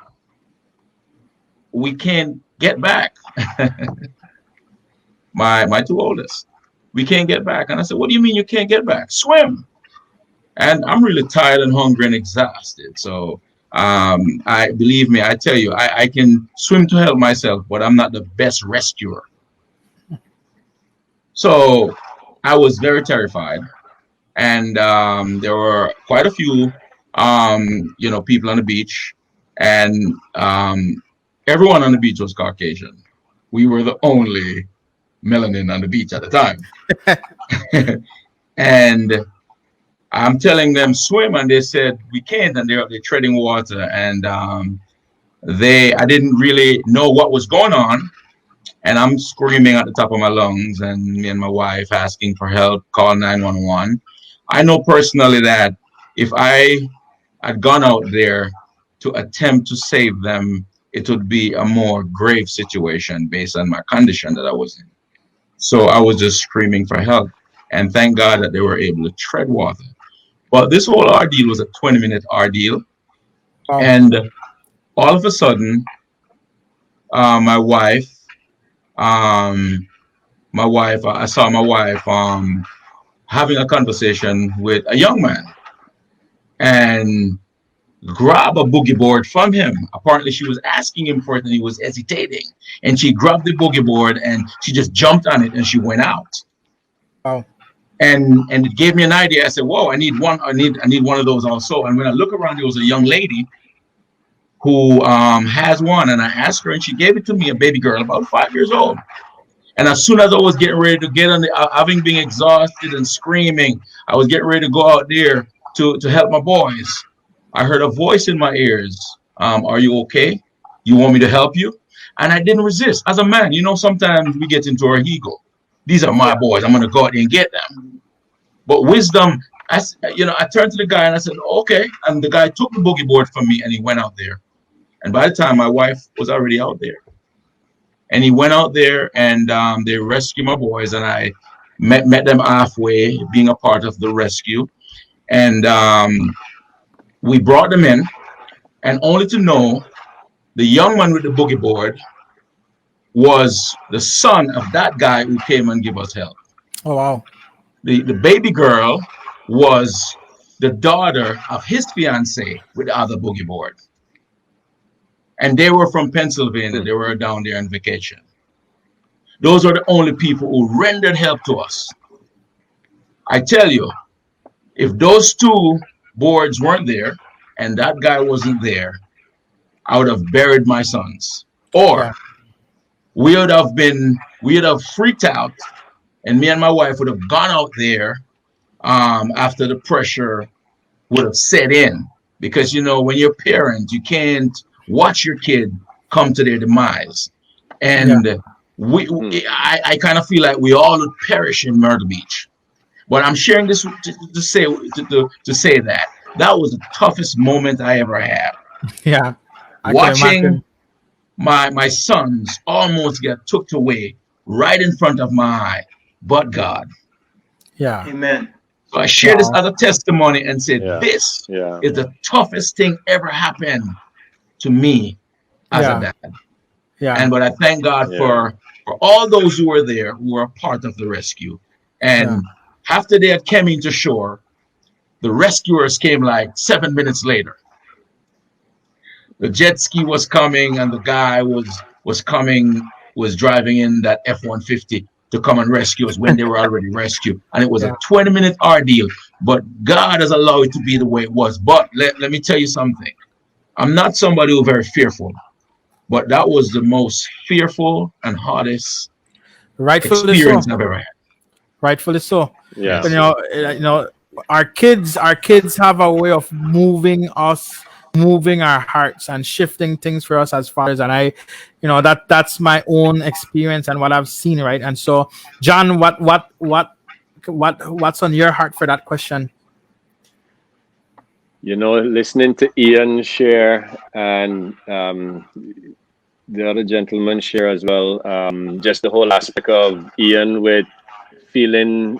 Speaker 7: We can't get back. my 2 oldest. We can't get back. And I said, what do you mean you can't get back? Swim. and I'm really tired and hungry and exhausted. So I believe me, I tell you, I can swim to help myself, but I'm not the best rescuer. So I was very terrified, and there were quite a few, people on the beach, and everyone on the beach was Caucasian. We were the only melanin on the beach at the time, and I'm telling them swim, and they said we can't, and they're treading water, and I didn't really know what was going on, and I'm screaming at the top of my lungs, and me and my wife asking for help, call 911. I know personally that if I had gone out there to attempt to save them, it would be a more grave situation based on my condition that I was in. So I was just screaming for help, and thank God that they were able to tread water. But this whole ordeal was a 20-minute ordeal.
Speaker 1: Wow.
Speaker 7: And all of a sudden, my wife, I saw my wife having a conversation with a young man and grab a boogie board from him. Apparently, she was asking him for it and he was hesitating. And she grabbed the boogie board and she just jumped on it and she went out.
Speaker 1: Wow.
Speaker 7: And it gave me an idea. I said, whoa, I need one of those also. And when I look around, there was a young lady who has one, and I asked her, and she gave it to me, a baby girl about 5 years old. And as soon as I was getting ready to get on having been exhausted and screaming, I was getting ready to go out there to help my boys. I heard a voice in my ears. Are you okay? You want me to help you? And I didn't resist. As a man, sometimes we get into our ego. These are my boys. I'm going to go out there and get them. But wisdom, I turned to the guy and I said, okay. And the guy took the boogie board from me and he went out there. And by the time my wife was already out there. And he went out there and they rescued my boys. And I met them halfway, being a part of the rescue. And we brought them in. And only to know the young man with the boogie board was the son of that guy who came and gave us help.
Speaker 1: Oh, wow.
Speaker 7: The baby girl was the daughter of his fiance with the other boogie board. And they were from Pennsylvania. They were down there on vacation. Those are the only people who rendered help to us. I tell you, if those two boards weren't there and that guy wasn't there, I would have buried my sons. Or we would have freaked out, and me and my wife would have gone out there after the pressure would have set in. Because, when you're a parent, you can't watch your kid come to their demise. And I kind of feel like we all would perish in Myrtle Beach. But I'm sharing this to say that was the toughest moment I ever had.
Speaker 1: Yeah.
Speaker 7: Watching my sons almost get took away right in front of my eye, but God.
Speaker 1: Yeah.
Speaker 6: Amen.
Speaker 7: So I shared this other testimony and said, this is the toughest thing ever happened to me as a dad. Yeah. But I thank God for all those who were there, who were a part of the rescue. And after they had come into shore, the rescuers came like 7 minutes later. The jet ski was coming, and the guy was driving in that F-150 to come and rescue us when they were already rescued. And it was a 20-minute ordeal. But God has allowed it to be the way it was. But let me tell you something. I'm not somebody who's very fearful, but that was the most fearful and hardest experience I've ever had.
Speaker 1: Rightfully so.
Speaker 5: Yeah.
Speaker 1: Our kids have a way of moving our hearts and shifting things for us as fathers. And that's my own experience and what I've seen, right? And so, John, what's on your heart for that question?
Speaker 5: Listening to Ian share and the other gentleman share as well, just the whole aspect of Ian with feeling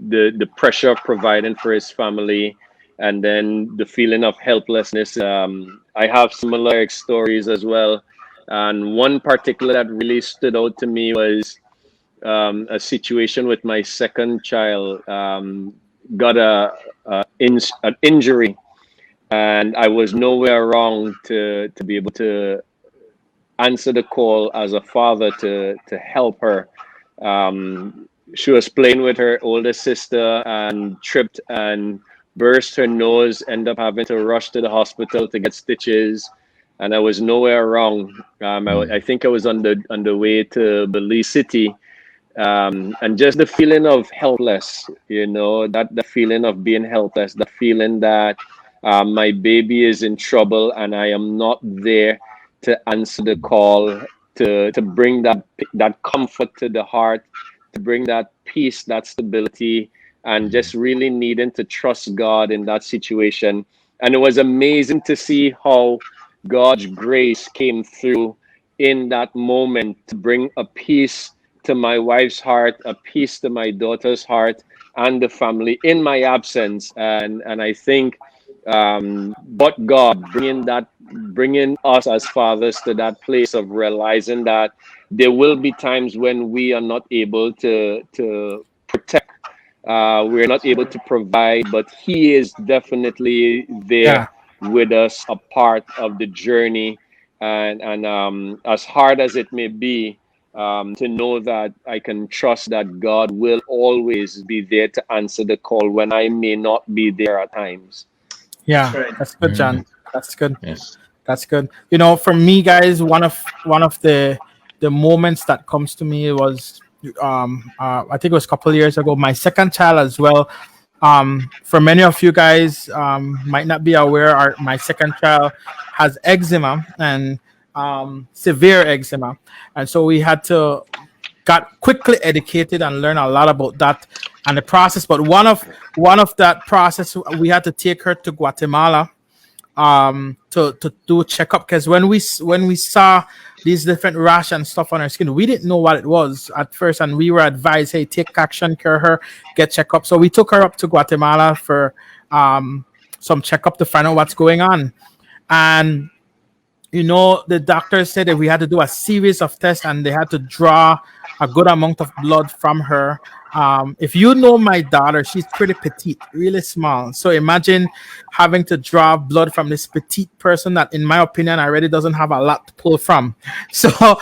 Speaker 5: the pressure of providing for his family, and then the feeling of helplessness. I have similar stories as well. And one particular that really stood out to me was a situation with my second child. got an injury, and I was nowhere wrong to be able to answer the call as a father to help her. She was playing with her older sister and tripped and burst her nose, ended up having to rush to the hospital to get stitches, and I was nowhere wrong. I think I was on the way to Belize City, and just the feeling of helpless, that the feeling of being helpless, the feeling that my baby is in trouble and I am not there to answer the call, to bring that comfort to the heart, to bring that peace, that stability, and just really needing to trust God in that situation. And it was amazing to see how God's grace came through in that moment to bring a peace to my wife's heart, a peace to my daughter's heart, and the family in my absence. And I think, but God bringing us as fathers to that place of realizing that there will be times when we are not able to protect, we're not able to provide, but He is definitely there with us, a part of the journey. And as hard as it may be, to know that I can trust that God will always be there to answer the call when I may not be there at times.
Speaker 1: Yeah,
Speaker 6: That's right.
Speaker 1: that's good, John. That's good.
Speaker 7: Yes.
Speaker 1: That's good. For me, guys, one of the moments that comes to me was I think it was a couple of years ago. My second child as well. For many of you guys might not be aware, my second child has eczema and severe eczema, and so we had to got quickly educated and learn a lot about that and the process. But one of that process, we had to take her to Guatemala to do a checkup, because when we saw these different rash and stuff on her skin, we didn't know what it was at first, and we were advised, hey, take action, cure her, get checkup. So we took her up to Guatemala for some checkup to find out what's going on. And the doctor said that we had to do a series of tests, and they had to draw a good amount of blood from her. If you know my daughter, she's pretty petite, really small. So imagine having to draw blood from this petite person that, in my opinion, already doesn't have a lot to pull from. So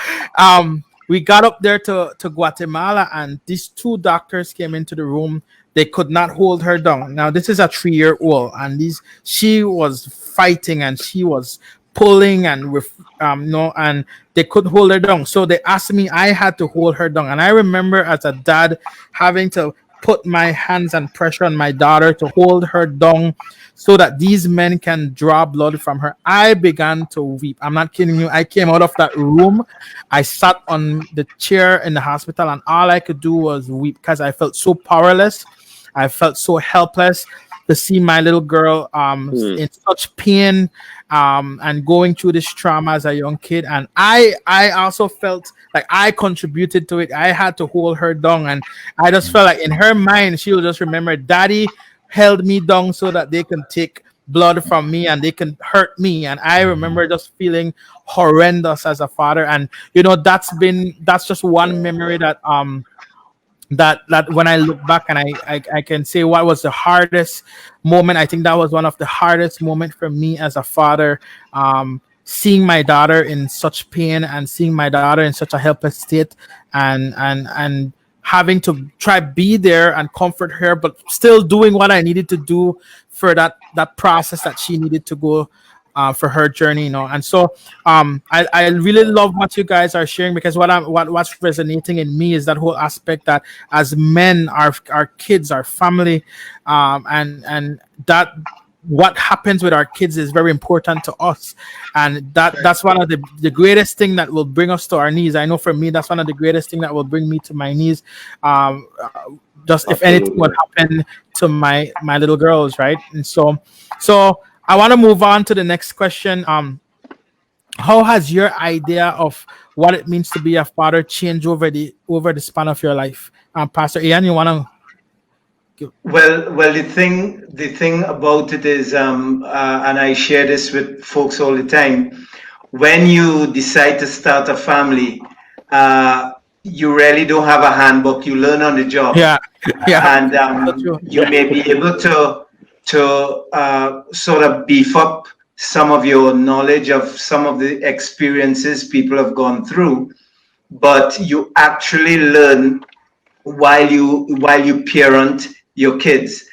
Speaker 1: we got up there to Guatemala, and these two doctors came into the room. They could not hold her down. Now, this is a 3-year-old, and she was fighting, and she was pulling and with and they couldn't hold her down. So they asked me, I had to hold her down. And I remember as a dad having to put my hands and pressure on my daughter to hold her down so that these men can draw blood from her. I began to weep. I'm not kidding you. I came out of that room. I sat on the chair in the hospital, and all I could do was weep because I felt so powerless. I felt so helpless to see my little girl in such pain and going through this trauma as a young kid. And I also felt like I contributed to it. I had to hold her down, and I just felt like in her mind she will just remember, Daddy held me down so that they can take blood from me and they can hurt me. And I remember just feeling horrendous as a father. And that's just one memory that that when I look back and I can say what was the hardest moment. I think that was one of the hardest moments for me as a father, seeing my daughter in such pain and seeing my daughter in such a helpless state, and having to try be there and comfort her, but still doing what I needed to do for that process that she needed to go for her journey, And so I really love what you guys are sharing, because what's resonating in me is that whole aspect that as men, our kids, our family, and that what happens with our kids is very important to us, and that's one of the greatest thing that will bring us to our knees. I know for me, that's one of the greatest thing that will bring me to my knees. Just if anything would happen to my little girls, right? And so I want to move on to the next question. How has your idea of what it means to be a father changed over the span of your life? Pastor Ian, you want to?
Speaker 6: Well, the thing about it is, and I share this with folks all the time. When you decide to start a family, you really don't have a handbook. You learn on the job.
Speaker 1: Yeah, yeah.
Speaker 6: And
Speaker 1: That's true.
Speaker 6: you may be able to sort of beef up some of your knowledge of some of the experiences people have gone through, but you actually learn while you parent your kids.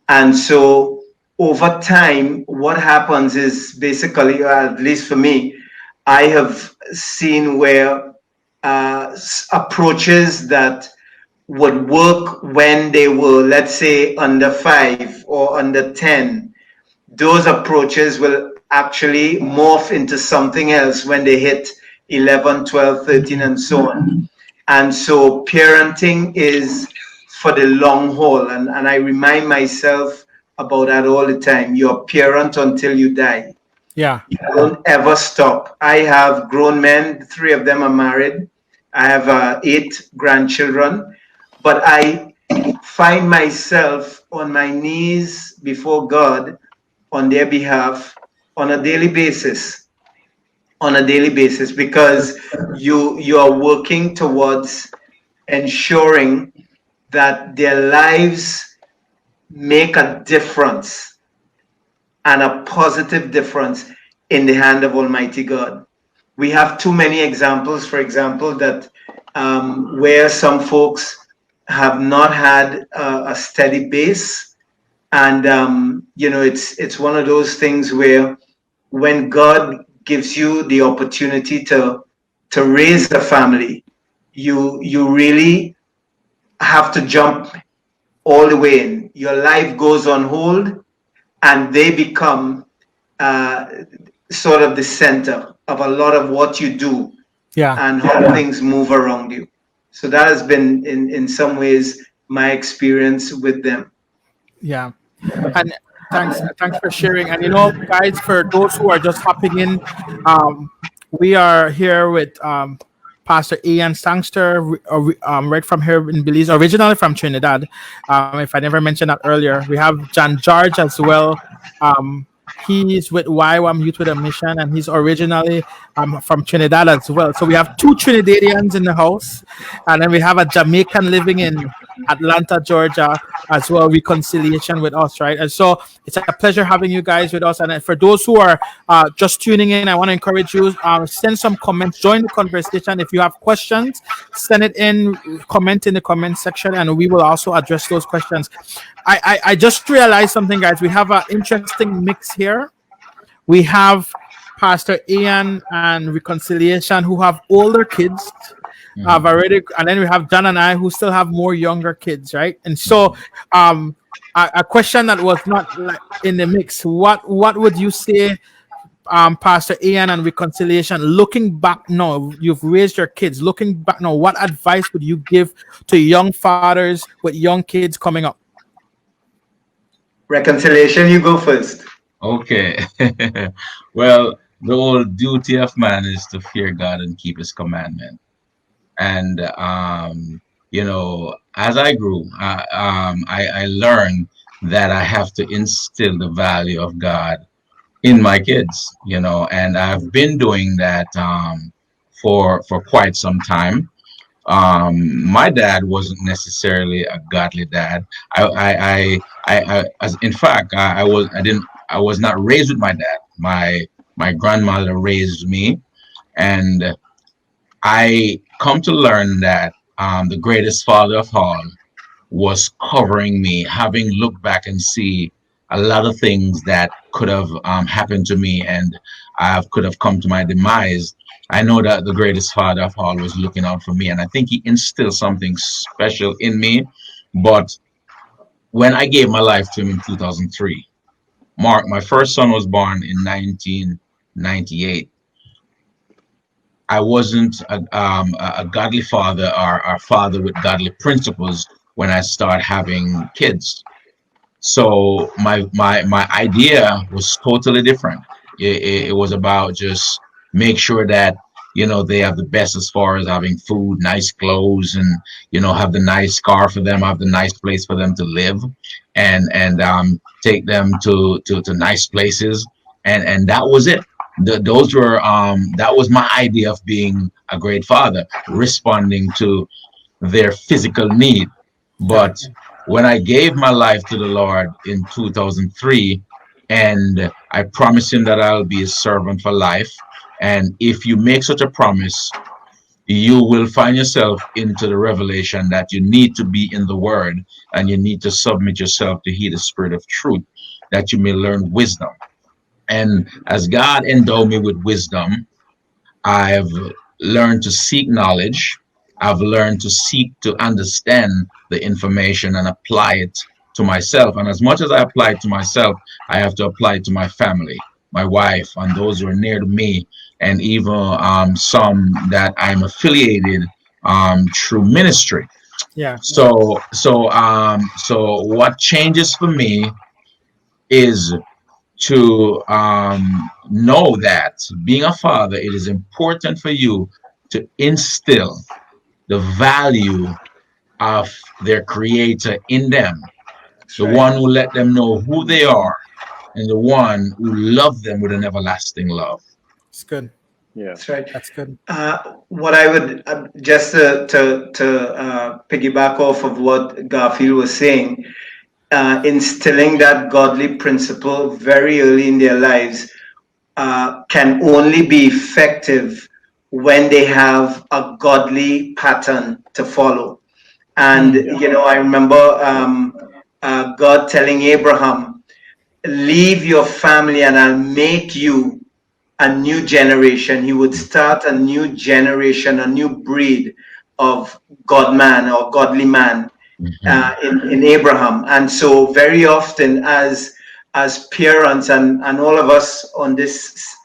Speaker 6: And so over time, what happens is basically, at least for me, I have seen where approaches that would work when they were, let's say, under 5 or under 10, those approaches will actually morph into something else when they hit 11, 12, 13, and so on. And so parenting is for the long haul. And I remind myself about that all the time. You're a parent until you die.
Speaker 1: Yeah.
Speaker 6: You don't ever stop. I have grown men, 3 of them are married. I have 8 grandchildren. But I find myself on my knees before God on their behalf on a daily basis. Because you are working towards ensuring that their lives make a difference, and a positive difference, in the hand of Almighty God. We have too many examples, for example, that where some folks have not had a steady base, and it's one of those things where when God gives you the opportunity to raise a family, you really have to jump all the way in. Your life goes on hold, and they become sort of the center of a lot of what you do, and how things move around you. So that has been, in some ways, my experience with them.
Speaker 1: Yeah. And thanks for sharing. And guys, for those who are just hopping in, we are here with Pastor Ian Sangster, right from here in Belize, originally from Trinidad. If I never mentioned that earlier, we have John George as well. He's with YWAM Youth with a Mission, and he's originally from Trinidad as well. So we have 2 Trinidadians in the house, and then we have a Jamaican living in Atlanta, Georgia, as well. Reconciliation with us, right? And so it's a pleasure having you guys with us. And for those who are just tuning in, I want to encourage you, send some comments, join the conversation. If you have questions, send it in, comment in the comment section, and we will also address those questions. I just realized something, guys. We have an interesting mix here. We have Pastor Ian and Reconciliation, who have older kids. Have already, and then we have John and I, who still have more younger kids, right? And so, a question that was not like in the mix. What would you say, Pastor Ian and Reconciliation, looking back now? You've raised your kids. Looking back now, what advice would you give to young fathers with young kids coming up?
Speaker 6: Reconciliation, you go first.
Speaker 7: Okay. Well, the whole duty of man is to fear God and keep His commandment. And as I grew, I learned that I have to instill the value of God in my kids. And I've been doing that for quite some time. My dad wasn't necessarily a godly dad. I was not raised with my dad. My grandmother raised me, and I come to learn that the greatest father of all was covering me, having looked back and see a lot of things that could have happened to me, and I could have come to my demise. I know that the greatest father of all was looking out for me, and I think he instilled something special in me. But when I gave my life to him in 2003, my first son was born in 1998. I wasn't a godly father or a father with godly principles when I started having kids. So my idea was totally different. It was about just make sure that they have the best as far as having food, nice clothes, and have the nice car for them, have the nice place for them to live, and take them to nice places, and that was it. those were that was my idea of being a great father, responding to their physical need.
Speaker 1: Yeah.
Speaker 7: But when I gave my life to the Lord in 2003, and I promised him that I'll be his servant for life, and if you make such a promise, you will find yourself into the revelation that you need to be in the word, and you need to submit yourself to hear the spirit of truth, that you may learn wisdom. And as God endowed me with wisdom, I've learned to seek knowledge. I've learned to seek to understand the information and apply it to myself. And as much as I apply it to myself, I have to apply it to my family, my wife, and those who are near to me, and even some that I'm affiliated through ministry.
Speaker 1: Yeah.
Speaker 7: So what changes for me is to know that being a father, it is important for you to instill the value of their creator in them,
Speaker 6: That's
Speaker 7: the
Speaker 6: right.
Speaker 7: one who let them know who they are, and the one who loved them with an everlasting love.
Speaker 1: It's good.
Speaker 5: Yeah.
Speaker 6: That's right.
Speaker 1: That's good.
Speaker 6: What I would just to piggyback off of what Garfield was saying, instilling that godly principle very early in their lives can only be effective when they have a godly pattern to follow. And I remember God telling Abraham, "Leave your family, and I'll make you a new generation." He would start a new generation, a new breed of God man or godly man
Speaker 7: Mhm.
Speaker 6: in Abraham. And so very often as parents and all of us on this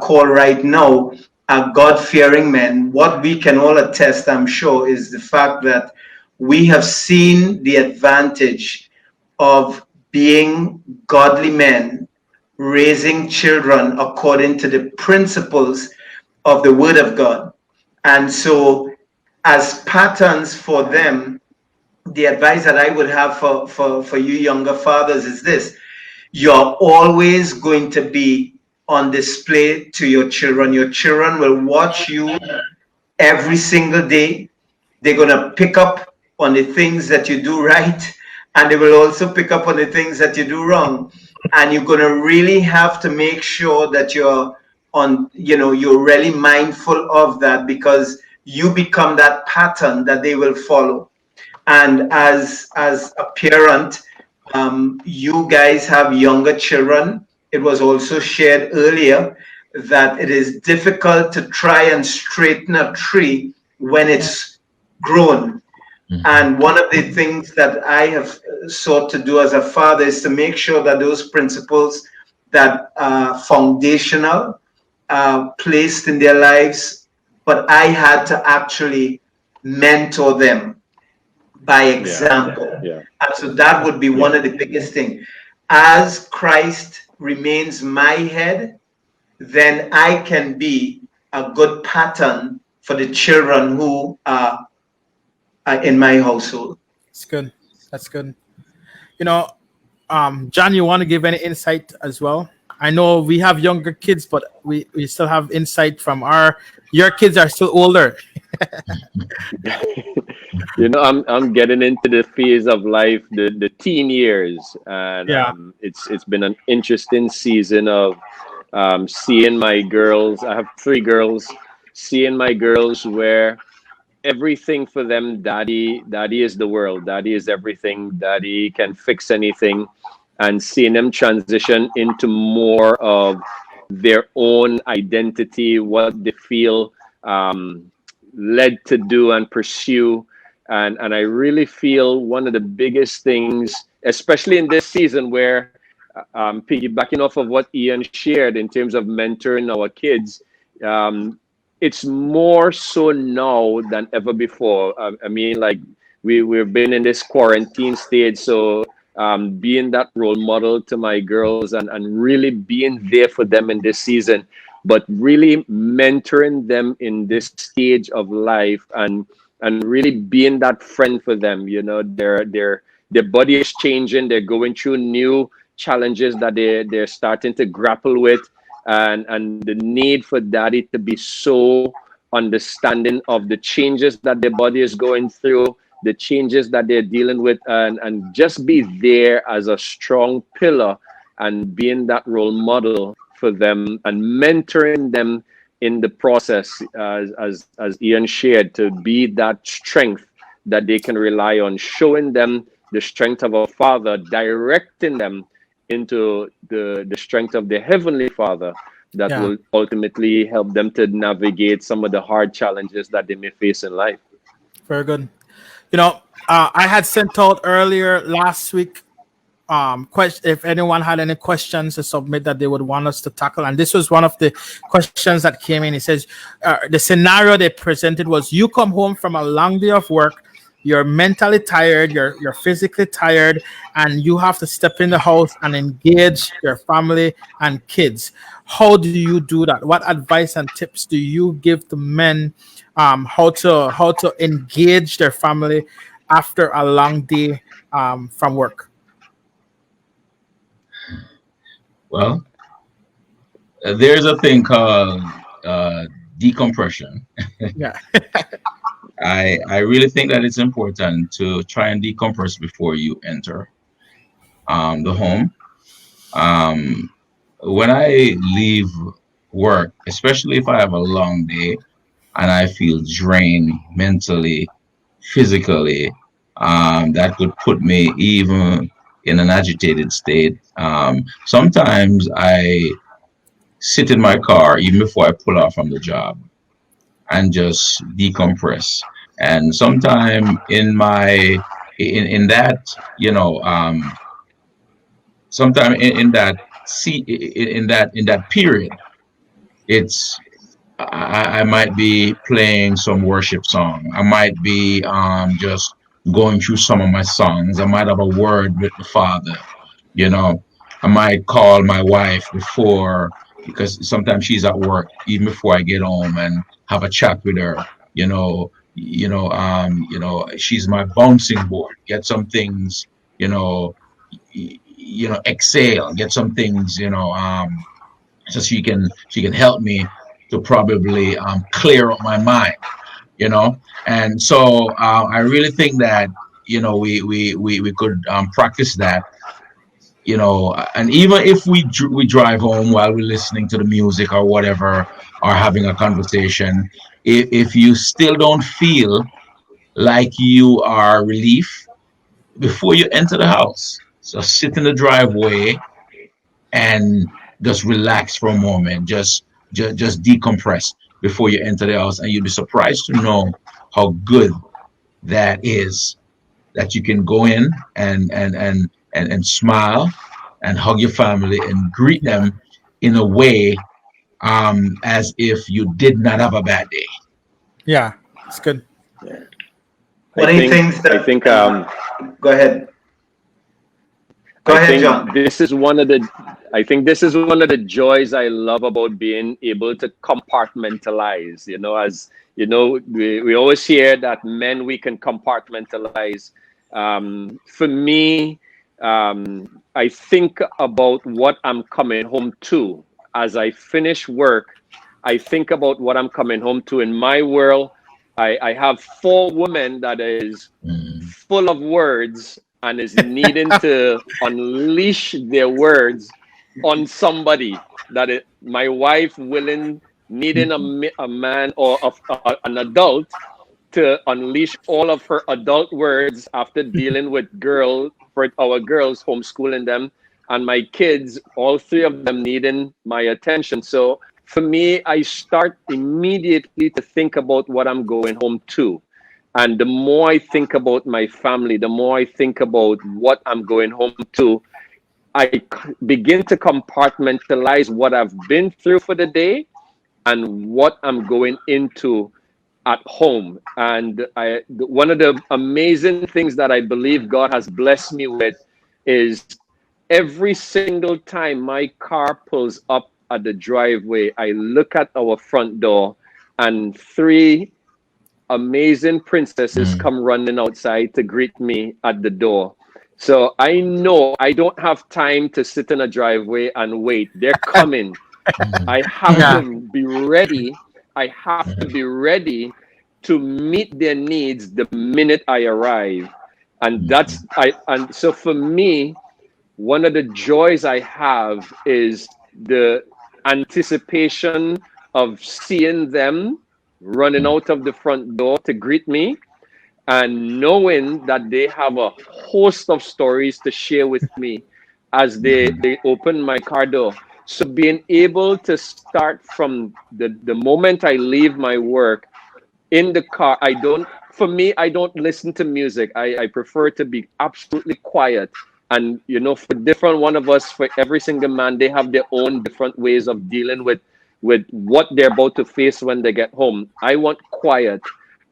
Speaker 6: call right now are God-fearing men, what we can all attest, I'm sure, is the fact that we have seen the advantage of being godly men, raising children according to the principles of the Word of God. And so, as patterns for them, the advice that I would have for you younger fathers is this: you're always going to be on display to your children. Your children will watch you every single day. They're going to pick up on the things that you do right, and they will also pick up on the things that you do wrong. And you're going to really have to make sure that you're really mindful of that, because you become that pattern that they will follow. And as a parent, you guys have younger children. It was also shared earlier that it is difficult to try and straighten a tree when it's grown.
Speaker 7: Mhm.
Speaker 6: And one of the things that I have sought to do as a father is to make sure that those principles that are foundational are placed in their lives, but I had to actually mentor them by
Speaker 5: Yeah.
Speaker 6: example.
Speaker 5: Yeah.
Speaker 6: And so that would be one of the biggest things. As Christ remains my head, then I can be a good pattern for the children who are in my household.
Speaker 1: It's good. That's good. You know, John, you want to give any insight as well? I know we have younger kids, but we still have insight from your kids are still older.
Speaker 5: I'm getting into the phase of life, the teen years, and
Speaker 1: Yeah.
Speaker 5: it's been an interesting season of seeing my girls. I have three girls. Seeing my girls where everything for them, daddy is the world, daddy is everything, daddy can fix anything, and seeing them transition into more of their own identity, what they feel led to do and pursue. And I really feel one of the biggest things, especially in this season where piggybacking off of what Ian shared in terms of mentoring our kids, um, it's more so now than ever before. I mean, like we've been in this quarantine stage, so being that role model to my girls and really being there for them in this season, but really mentoring them in this stage of life and really being that friend for them. Their body is changing, they're going through new challenges that they're starting to grapple with, and the need for daddy to be so understanding of the changes that their body is going through, the changes that they're dealing with, and just be there as a strong pillar and being that role model for them and mentoring them in the process, as Ian shared, to be that strength that they can rely on, showing them the strength of a father, directing them into the strength of the Heavenly Father that will ultimately help them to navigate some of the hard challenges that they may face in life.
Speaker 1: Very good. I had sent out earlier last week if anyone had any questions to submit that they would want us to tackle, and this was one of the questions that came in. It says the scenario they presented was: you come home from a long day of work, you're mentally tired, you're physically tired, and you have to step in the house and engage your family and kids. How do you do that? What advice and tips do you give to men how to engage their family after a long day from work?
Speaker 7: Well, there's a thing called decompression.
Speaker 1: Yeah.
Speaker 7: I really think that it's important to try and decompress before you enter the home. When I leave work, especially if I have a long day and I feel drained mentally, physically, that could put me even in an agitated state. Sometimes I sit in my car even before I pull out from the job and just decompress. And sometime in that, sometime in that period, it's I might be playing some worship song. I might be just going through some of my songs. I might have a word with the Father. I might call my wife before, because sometimes she's at work, even before I get home, and have a chat with her. She's my bouncing board. Get some things, exhale. Get some things, so she can help me to probably clear up my mind. And so I really think that we could practice that. And even if we drive home while we're listening to the music or whatever, or having a conversation, if you still don't feel like you are relief before you enter the house, so sit in the driveway and just relax for a moment, just decompress before you enter the house, and you'll be surprised to know how good that is, that you can go in and smile and hug your family and greet them in a way as if you did not have a bad day.
Speaker 1: Yeah, it's good.
Speaker 6: Yeah.
Speaker 5: Go ahead. Go ahead, John. I think this is one of the joys I love about being able to compartmentalize. As you know, we always hear that men, we can compartmentalize. For me, I think about what I'm coming home to. As I finish work, I think about what I'm coming home to. In my world, I have 4 women that is full of words and is needing to unleash their words on somebody. My wife needing a man or an adult to unleash all of her adult words after dealing with our girls, homeschooling them, and my kids, all 3 of them needing my attention. So for me, I start immediately to think about what I'm going home to. And the more I think about my family, the more I think about what I'm going home to, I begin to compartmentalize what I've been through for the day and what I'm going into at home. And one of the amazing things that I believe God has blessed me with is every single time my car pulls up at the driveway, I look at our front door and 3 amazing princesses come running outside to greet me at the door. So I know I don't have time to sit in a driveway and wait. They're coming. I have
Speaker 1: Yeah.
Speaker 5: to be ready. I have to be ready to meet their needs the minute I arrive. And so for me, one of the joys I have is the anticipation of seeing them running out of the front door to greet me, and knowing that they have a host of stories to share with me as they open my car door. So being able to start from the moment I leave my work in the car, for me, I don't listen to music. I prefer to be absolutely quiet. And, for different one of us, for every single man, they have their own different ways of dealing with what they're about to face when they get home. I want quiet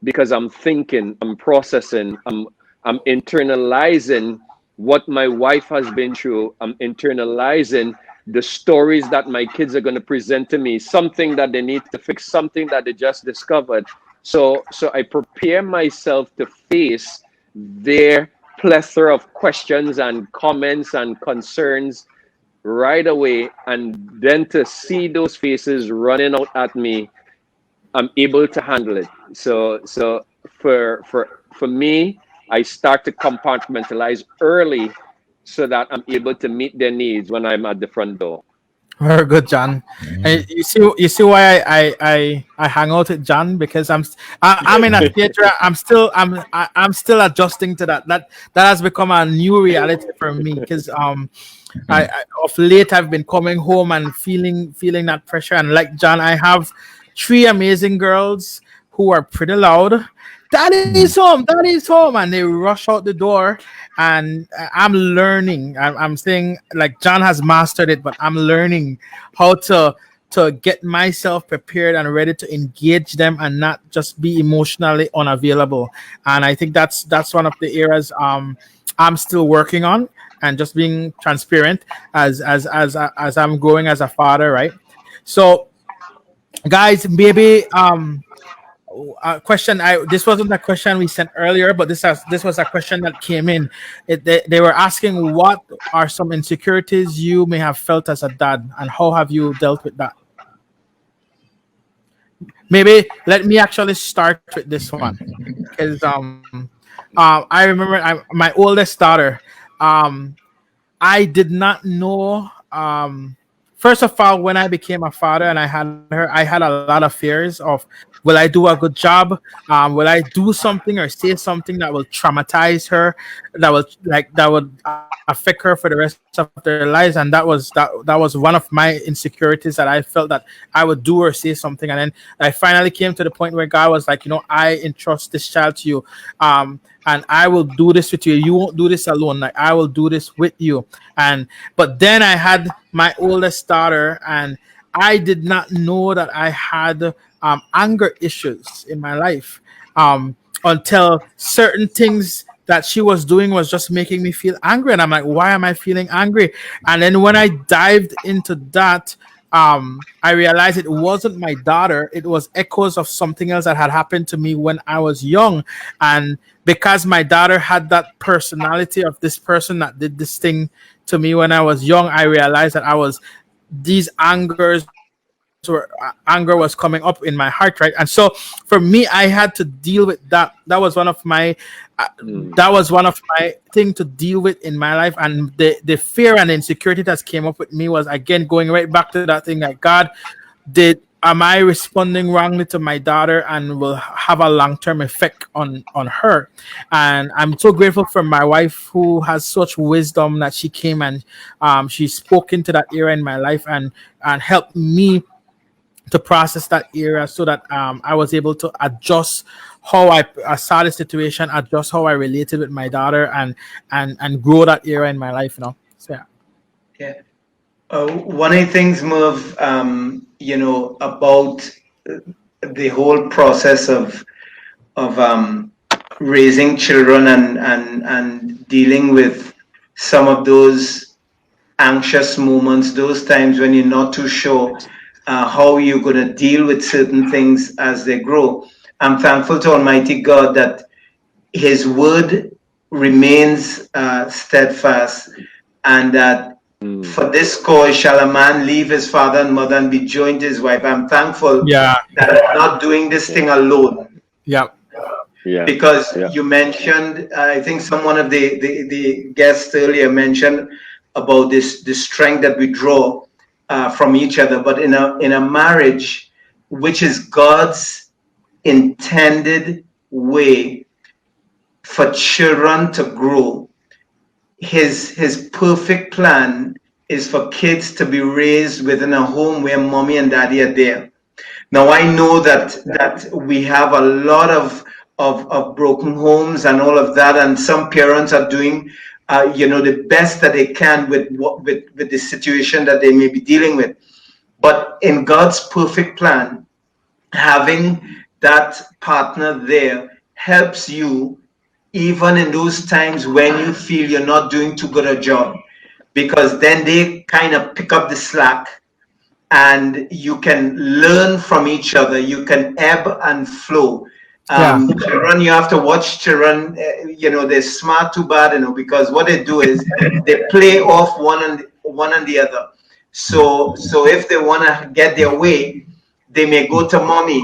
Speaker 5: because I'm thinking, I'm processing, I'm internalizing what my wife has been through. I'm internalizing the stories that my kids are going to present to me, something that they need to fix, something that they just discovered. So I prepare myself to face their plethora of questions and comments and concerns right away, and then to see those faces running out at me, I'm able to handle it. So for me, I start to compartmentalize early so that I'm able to meet their needs when I'm at the front door.
Speaker 1: Very good, John. And you see why I hang out with John, because I'm in a theater. I'm still adjusting to that. That has become a new reality for me, because I of late I've been coming home and feeling that pressure. And like John, I have three amazing girls who are pretty loud. That is home, and they rush out the door. And I'm learning. I'm saying, like, John has mastered it, but I'm learning how to get myself prepared and ready to engage them and not just be emotionally unavailable. And I think that's one of the areas I'm still working on, and just being transparent as I'm growing as a father, right? So, guys, maybe a question. This wasn't a question we sent earlier, but this was a question that came in. They were asking, what are some insecurities you may have felt as a dad, and how have you dealt with that? Maybe let me actually start with this one, because I remember my oldest daughter. Um, I did not know. First of all, when I became a father and I had her, I had a lot of fears of, will I do a good job? Will I do something or say something that will traumatize her, that would affect her for the rest of their lives? And that was one of my insecurities, that I felt that I would do or say something, and then I finally came to the point where God was like, I entrust this child to you. And I will do this with you. You won't do this alone. Like, I will do this with you. And but then I had my oldest daughter, and I did not know that I had anger issues in my life, until certain things that she was doing was just making me feel angry. And I'm like, why am I feeling angry? And then when I dived into that, I realized it wasn't my daughter. It was echoes of something else that had happened to me when I was young. And because my daughter had that personality of this person that did this thing to me when I was young, I realized that these anger was coming up in my heart, right? And so for me, I had to deal with that. That was one of my thing to deal with in my life. And the fear and insecurity that came up with me was, again, going right back to that thing, like, God, am I responding wrongly to my daughter, and will have a long-term effect on her? And I'm so grateful for my wife, who has such wisdom, that she came and she spoke into that era in my life, and helped me to process that era, so that I was able to adjust how I saw the situation, adjust how I related with my daughter, and grow that era in my life. So yeah.
Speaker 6: Yeah. One of the things, Merv, about the whole process of raising children and dealing with some of those anxious moments, those times when you're not too sure how you're going to deal with certain things as they grow. I'm thankful to Almighty God that His word remains steadfast, and that for this cause shall a man leave his father and mother and be joined to his wife. I'm thankful
Speaker 1: Yeah.
Speaker 6: that I'm not doing this thing alone.
Speaker 1: Yeah.
Speaker 5: Yeah.
Speaker 6: Because
Speaker 5: Yeah.
Speaker 6: you mentioned, I think one of the guests earlier mentioned about the strength that we draw from each other. But in a marriage, which is God's intended way for children to grow, his perfect plan is for kids to be raised within a home where mommy and daddy are there. Now I know that we have a lot of broken homes and all of that, and some parents are doing the best that they can with the situation that they may be dealing with. But in God's perfect plan, having that partner there helps you even in those times when you feel you're not doing too good a job, because then they kind of pick up the slack and you can learn from each other. You can ebb and flow. Children, you have to watch children. They're smart too bad, because what they do is they play off one and the other. So if they want to get their way, they may go to mommy,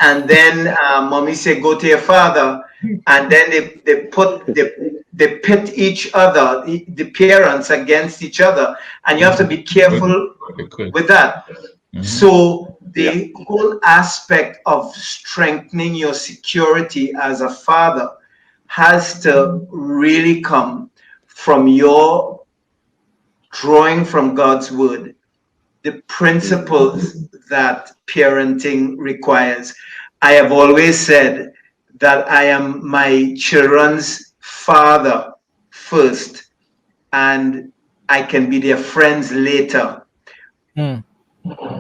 Speaker 6: and then mommy say go to your father, and then they pit each other, the parents against each other, and you have to be careful with that. So the whole aspect of strengthening your security as a father has to really come from your drawing from God's word, the principles that parenting requires. I have always said that I am my children's father first, and I can be their friends later.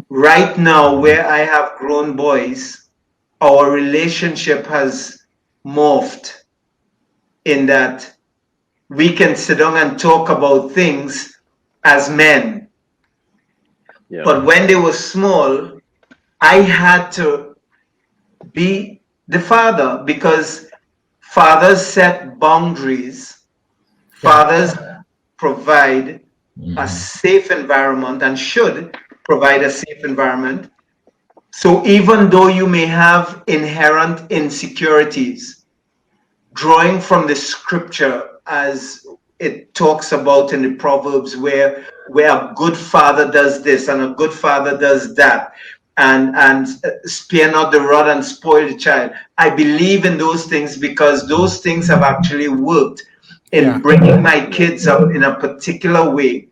Speaker 6: Right now, where I have grown boys, our relationship has morphed in that we can sit down and talk about things as men.
Speaker 5: Yeah.
Speaker 6: But when they were small, I had to be the father, because fathers set boundaries. Fathers provide a safe environment and should provide a safe environment. So even though you may have inherent insecurities, drawing from the scripture as it talks about in the Proverbs, where a good father does this and a good father does that, and spare not the rod and spoil the child. I believe in those things because those things have actually worked in bringing my kids up in a particular way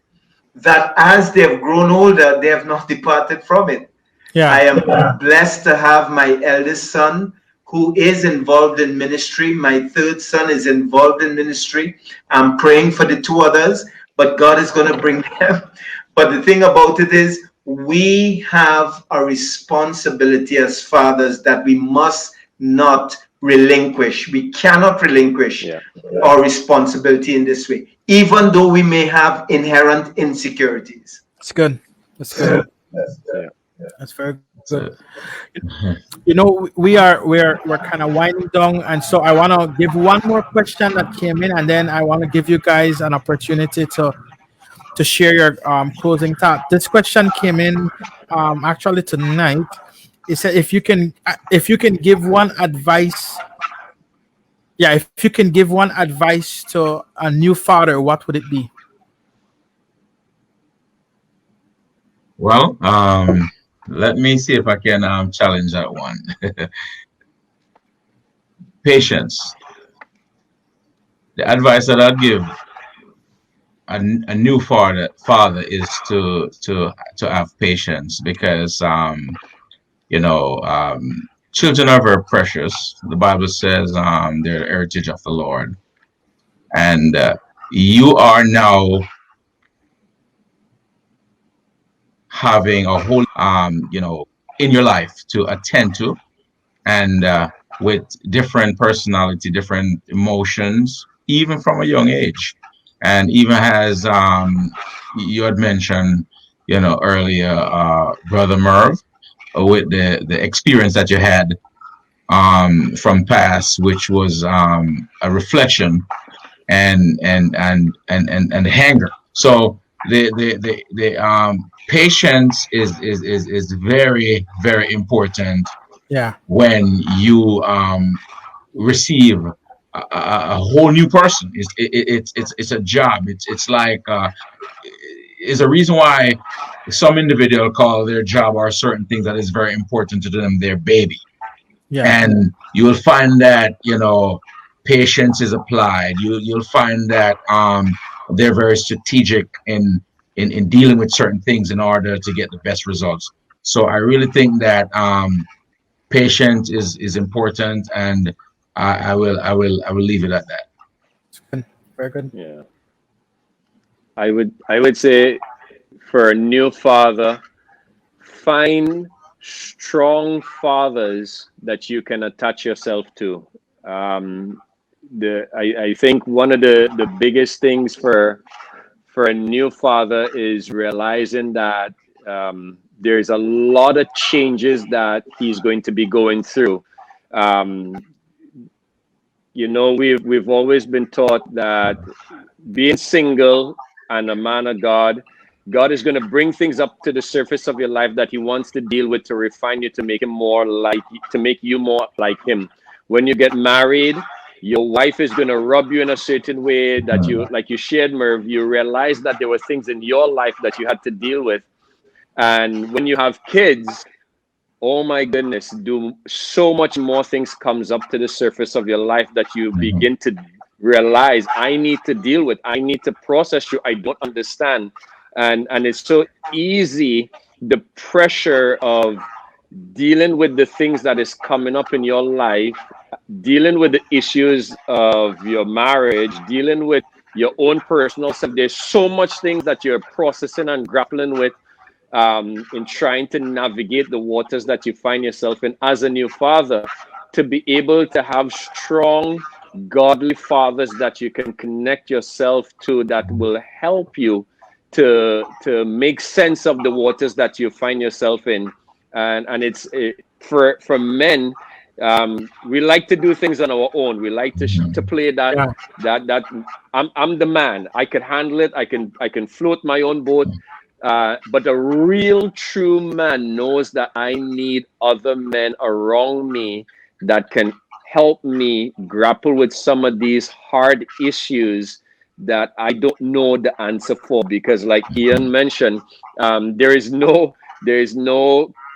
Speaker 6: that as they've grown older, they have not departed from it. I am blessed to have my eldest son who is involved in ministry. My third son is involved in ministry. I'm praying for the two others, but God is going to bring them. But the thing about it is, we have a responsibility as fathers that we must not relinquish. We cannot relinquish our responsibility in this way, even though we may have inherent insecurities.
Speaker 1: That's good. That's good. That's very good. We're kind of winding down, and so I want to give one more question that came in, and then I want to give you guys an opportunity to share your closing thought. This question came in actually tonight. It said if you can give one advice. Yeah, if you can give one advice to a new father, what would it be?
Speaker 7: Well, let me see if I can challenge that one. Patience. The advice that I'd give a new father is to have patience, because children are very precious. The Bible says they're the heritage of the Lord, and you are now having a whole in your life to attend to, and with different personality, different emotions, even from a young age. And even as you had mentioned earlier, brother Merv, with the experience that you had from past, which was a reflection and hanger. So the patience is very, very important
Speaker 1: Yeah.
Speaker 7: when you receive a whole new person. It's a job. It's like is a reason why some individual call their job or certain things that is very important to them their baby.
Speaker 1: Yeah.
Speaker 7: And you will find that patience is applied. You'll find that they're very strategic in dealing with certain things in order to get the best results. So I really think that patience is important, and I will leave it at that.
Speaker 1: Good. Very good.
Speaker 5: Yeah. I would say for a new father, find strong fathers that you can attach yourself to. Um, I think one of the biggest things for a new father is realizing that there's a lot of changes that he's going to be going through. Um, we've always been taught that being single and a man of God is going to bring things up to the surface of your life that he wants to deal with, to refine you, to make you more like him. When you get married, your wife is going to rub you in a certain way that you, like you shared, Merv, you realize that there were things in your life that you had to deal with. And when you have kids, oh my goodness, do so much more things comes up to the surface of your life that you begin to realize, I need to deal with, I need to process you, I don't understand. And it's so easy, the pressure of dealing with the things that is coming up in your life, dealing with the issues of your marriage, dealing with your own personal stuff. There's so much things that you're processing and grappling with in trying to navigate the waters that you find yourself in as a new father. To be able to have strong, godly fathers that you can connect yourself to, that will help you to make sense of the waters that you find yourself in. And it's for men, we like to do things on our own. We like to play that
Speaker 1: Yeah.
Speaker 5: that I'm the man, I can handle it, I can float my own boat. But a real true man knows that I need other men around me that can help me grapple with some of these hard issues that I don't know the answer for. Because like Ian mentioned, there is no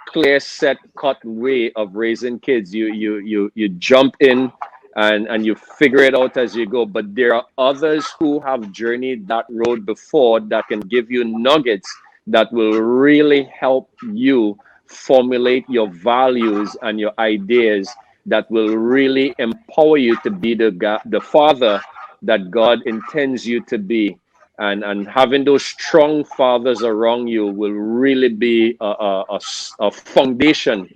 Speaker 5: clear set cut way of raising kids. You jump in and you figure it out as you go. But there are others who have journeyed that road before that can give you nuggets that will really help you formulate your values and your ideas, that will really empower you to be the father that God intends you to be. And having those strong fathers around you will really be a foundation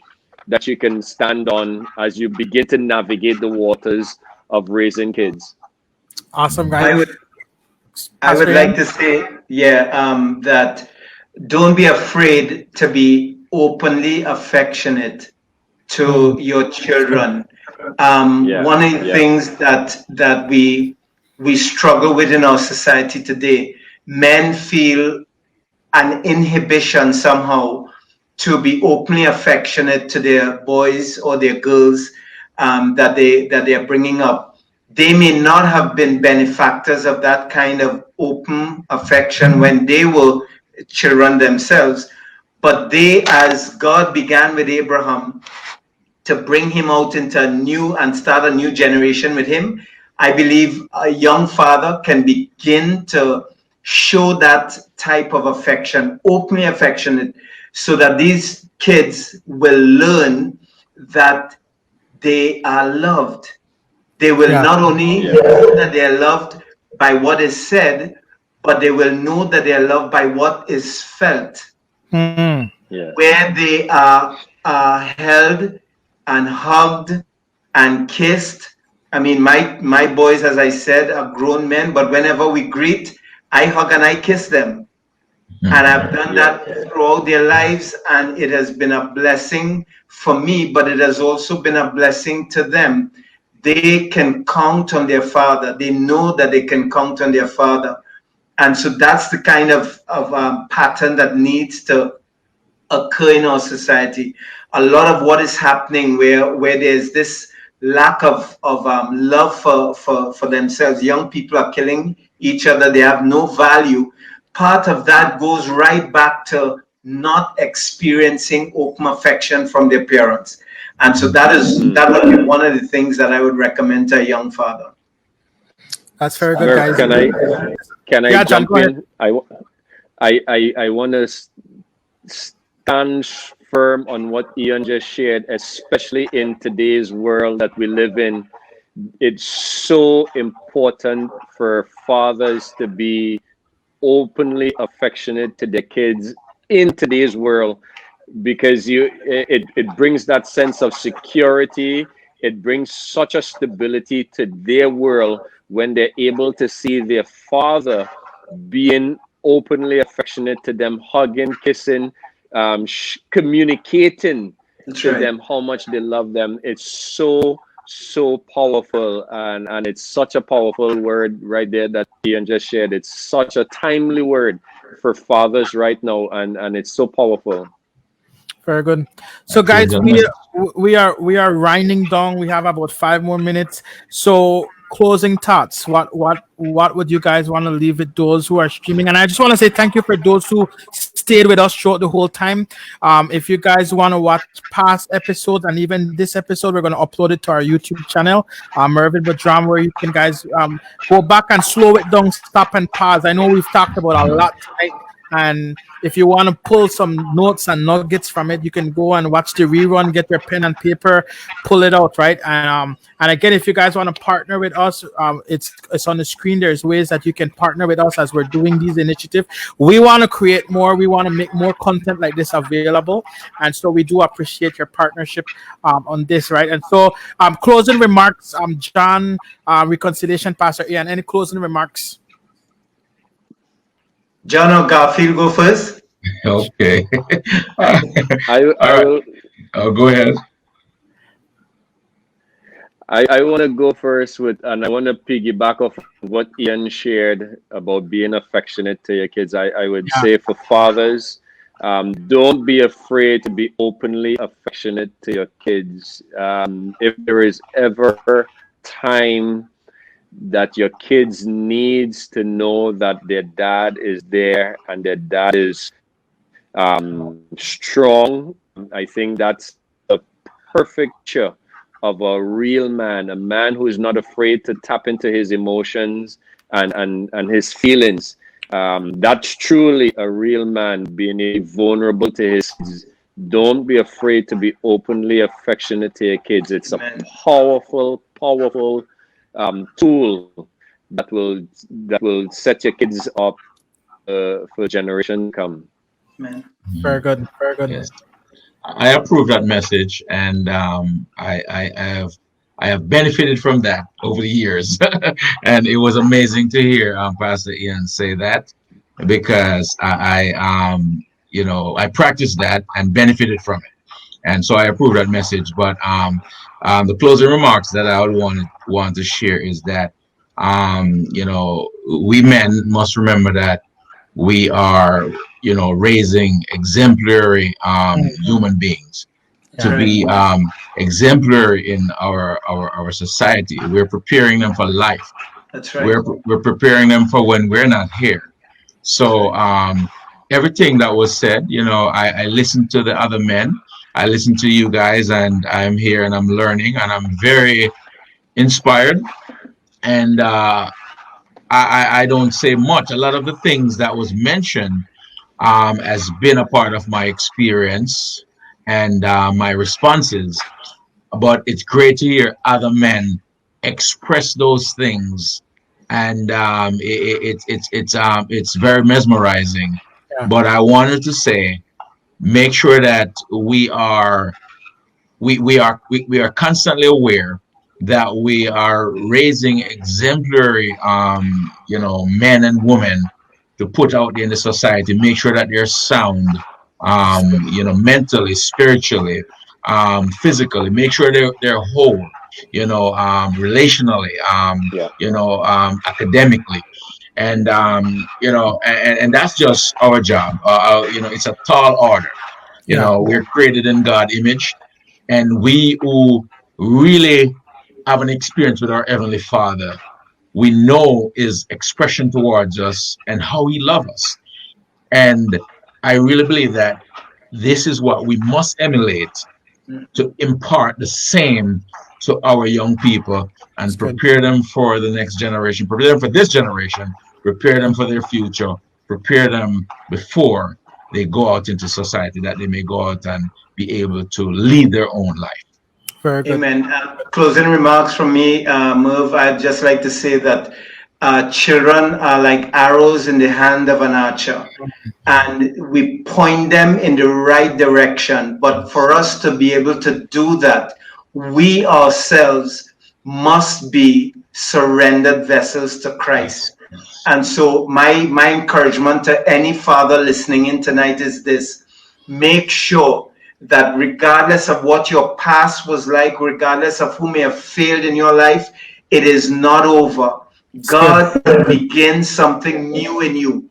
Speaker 5: that you can stand on as you begin to navigate the waters of raising kids.
Speaker 1: Awesome,
Speaker 6: I
Speaker 1: guys.
Speaker 6: would like to say, that don't be afraid to be openly affectionate to your children. One of the things that we struggle with in our society today, men feel an inhibition somehow to be openly affectionate to their boys or their girls that they are bringing up. They may not have been benefactors of that kind of open affection when they were children themselves, but they, as God began with Abraham to bring him out into a new and start a new generation with him, I believe a young father can begin to show that type of affection, openly affectionate, so that these kids will learn that they are loved. They will not only know that they are loved by what is said, but they will know that they are loved by what is felt. Where they are held and hugged and kissed. I mean, my boys, as I said, are grown men, but whenever we greet, I hug and I kiss them. And I've done that throughout their lives, and it has been a blessing for me, but it has also been a blessing to them. They can count on their father. They know that they can count on their father. And so that's the kind of pattern that needs to occur in our society. A lot of what is happening where there's this lack of love for themselves. Young people are killing each other. They have no value. Part of that goes right back to not experiencing open affection from their parents. And so that would be one of the things that I would recommend to a young father.
Speaker 1: That's very good, guys.
Speaker 5: Can I jump in? I want to stand firm on what Ian just shared, especially in today's world that we live in. It's so important for fathers to be openly affectionate to their kids in today's world, because it brings that sense of security. It brings such a stability to their world when they're able to see their father being openly affectionate to them, hugging, kissing, communicating to them how much they love them. It's so powerful, and it's such a powerful word right there that Ian just shared. It's such a timely word for fathers right now, and it's so powerful.
Speaker 1: Very good. So guys, we are winding down. We have about 5 more minutes. So closing thoughts. What would you guys want to leave with those who are streaming? And I just want to say thank you for those who stayed with us throughout the whole time. If you guys want to watch past episodes and even this episode, we're going to upload it to our YouTube channel, Mervin Budram, where you can guys go back and slow it down, stop and pause. I know we've talked about a lot tonight, and if you want to pull some notes and nuggets from it, you can go and watch the rerun, get your pen and paper, pull it out, right? And again, if you guys want to partner with us, it's on the screen. There's ways that you can partner with us as we're doing these initiatives. We want to create more. We want to make more content like this available. And so we do appreciate your partnership on this, right? And so closing remarks, John, Reconciliation Pastor Ian, any closing remarks?
Speaker 6: John or Garfield, go first.
Speaker 7: Okay.
Speaker 5: I will.
Speaker 7: Oh, go ahead.
Speaker 5: I want to go first and I want to piggyback off what Ian shared about being affectionate to your kids. I would say for fathers, don't be afraid to be openly affectionate to your kids. If there is ever time that your kids needs to know that their dad is there and their dad is strong, I think that's the perfect picture of a real man, a man who is not afraid to tap into his emotions and his feelings. That's truly a real man, being vulnerable to his kids. Don't be afraid to be openly affectionate to your kids. It's a powerful tool that will set your kids up for generation to come.
Speaker 6: Man.
Speaker 1: Very good.
Speaker 7: Yes. I approve that message, and I have benefited from that over the years, and it was amazing to hear Pastor Ian say that, because I practiced that and benefited from it, and so I approve that message. But the closing remarks that I would want to share is that we men must remember that we are raising exemplary human beings to be exemplary in our society. We're preparing them for life.
Speaker 6: That's right.
Speaker 7: We're preparing them for when we're not here. So everything that was said, I listened to the other men. I listened to you guys, and I'm here and I'm learning, and I'm very inspired. And I don't say much. A lot of the things that was mentioned has been a part of my experience and my responses. But it's great to hear other men express those things, and it's very mesmerizing. Yeah. But I wanted to say, make sure that we are constantly aware that we are raising exemplary men and women to put out there in the society, make sure that they're sound, mentally, spiritually, physically, make sure they're whole, relationally,
Speaker 5: Yeah.
Speaker 7: academically. And that's just our job. It's a tall order. We're created in God image, and we who really have an experience with our Heavenly Father, we know His expression towards us and how He loves us. And I really believe that this is what we must emulate to impart the same to our young people and prepare them for the next generation, prepare them for this generation, prepare them for their future, prepare them before they go out into society, that they may go out and be able to lead their own life.
Speaker 1: Very good.
Speaker 6: Amen. Closing remarks from me, Merv. I'd just like to say that children are like arrows in the hand of an archer, and we point them in the right direction. But for us to be able to do that, we ourselves must be surrendered vessels to Christ. And so my encouragement to any father listening in tonight is this: make sure that regardless of what your past was like, regardless of who may have failed in your life, it is not over. God will begin something new in you.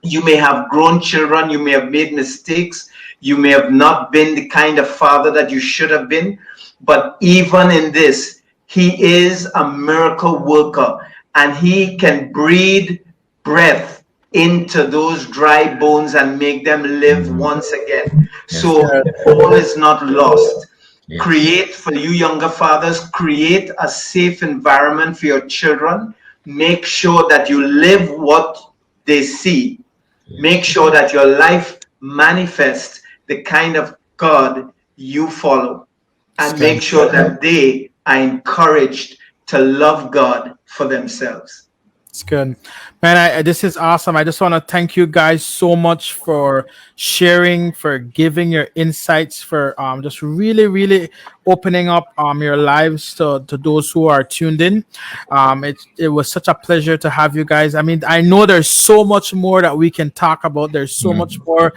Speaker 6: You may have grown children, you may have made mistakes, you may have not been the kind of father that you should have been, but even in this, He is a miracle worker, and He can breathe breath into those dry bones and make them live once again. So all is not lost. Create, for you younger fathers, create a safe environment for your children. Make sure that you live what they see. Make sure that your life manifests the kind of God you follow. And make sure that they are encouraged to love God for themselves.
Speaker 1: It's good, man. This is awesome. I just want to thank you guys so much for sharing, for giving your insights, for just really, really opening up your lives to those who are tuned in. It was such a pleasure to have you guys. I mean, I know there's so much more that we can talk about. There's so much more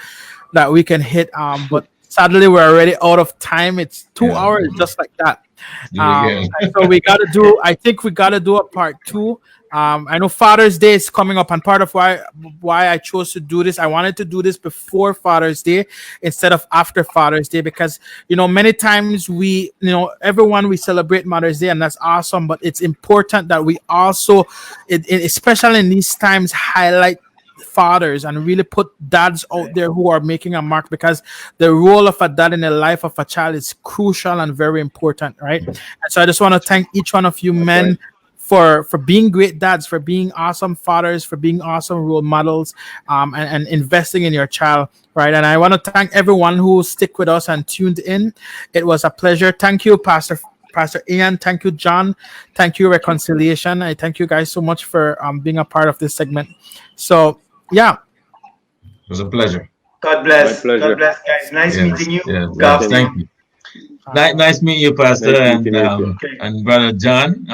Speaker 1: that we can hit. But sadly, we're already out of time. It's 2 hours just like that. So I think we gotta do a part 2. I know Father's Day is coming up, and part of why I chose to do this, I wanted to do this before Father's Day instead of after Father's Day, because many times everyone we celebrate Mother's Day, and that's awesome, but it's important that we also, especially in these times, highlight fathers and really put dads out there who are making a mark, because the role of a dad in the life of a child is crucial and very important, right? And so I just want to thank each one of you men for being great dads, for being awesome fathers, for being awesome role models, and investing in your child, right? And I want to thank everyone who stick with us and tuned in. It was a pleasure. Thank you, Pastor Ian. Thank you, John. Thank you, Reconciliation. I thank you guys so much for being a part of this segment. So yeah,
Speaker 7: it was a pleasure.
Speaker 6: God bless. God bless, guys. Nice meeting you.
Speaker 7: Yes, thank you. Nice meeting you, Pastor, and Brother John.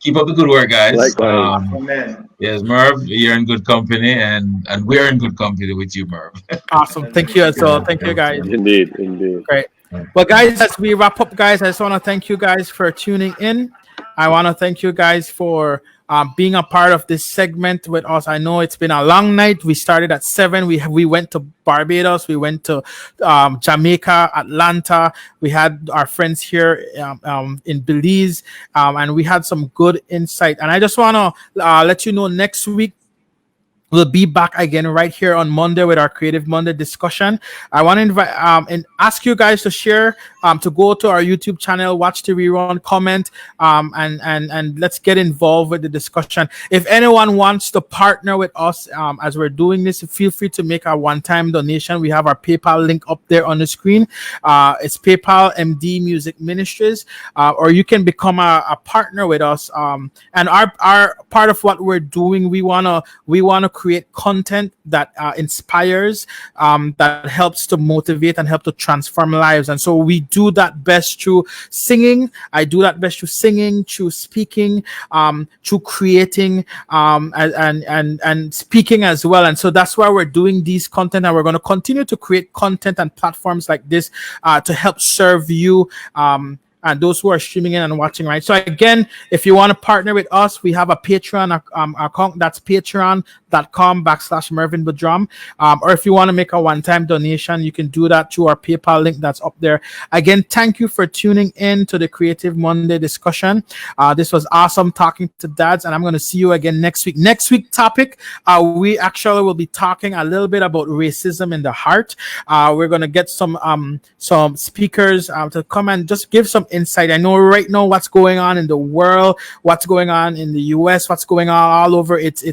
Speaker 7: Keep up the good work, guys. Yes, Merv, you're in good company, and we're in good company with you, Merv.
Speaker 1: Awesome. Thank you as well. Thank you, guys.
Speaker 5: Indeed.
Speaker 1: Great. Well, guys, as we wrap up, guys, I just want to thank you guys for tuning in. I want to thank you guys for being a part of this segment with us. I know it's been a long night. We started at 7. We went to Barbados. We went to Jamaica, Atlanta. We had our friends here in Belize, and we had some good insight. And I just want to let you know, next week we'll be back again right here on Monday with our Creative Monday discussion. I want to invite and ask you guys to share, to go to our YouTube channel, watch the rerun, comment, and let's get involved with the discussion. If anyone wants to partner with us as we're doing this, feel free to make a one-time donation. We have our PayPal link up there on the screen. It's PayPal MD Music Ministries, or you can become a partner with us. And our part of what we're doing, we wanna create content that inspires, that helps to motivate and help to transform lives. And so we do that best through singing. I do that best through singing, through speaking, through creating, and speaking as well. And so that's why we're doing these content, and we're going to continue to create content and platforms like this to help serve you. And those who are streaming in and watching, right? So again, if you want to partner with us, we have a Patreon account. That's patreon.com/mervinbudram. Or if you want to make a one-time donation, you can do that through our PayPal link that's up there. Again, thank you for tuning in to the Creative Monday discussion. This was awesome talking to dads, and I'm going to see you again next week. Next week topic, we actually will be talking a little bit about racism in the heart. We're going to get some speakers to come and just give some insight. I know right now what's going on in the world, what's going on in the US, what's going on all over. It's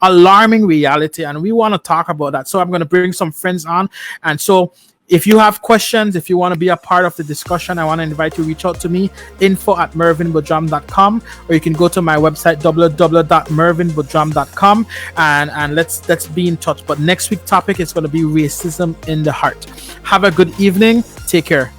Speaker 1: alarming reality, and we want to talk about that. So I'm going to bring some friends on, and so if you have questions, if you want to be a part of the discussion, I want to invite you to reach out to me, info@mervinbudram.com, or you can go to my website, www.mervinbudram.com, and let's be in touch. But next week's topic is going to be racism in the heart. Have a good evening. Take care.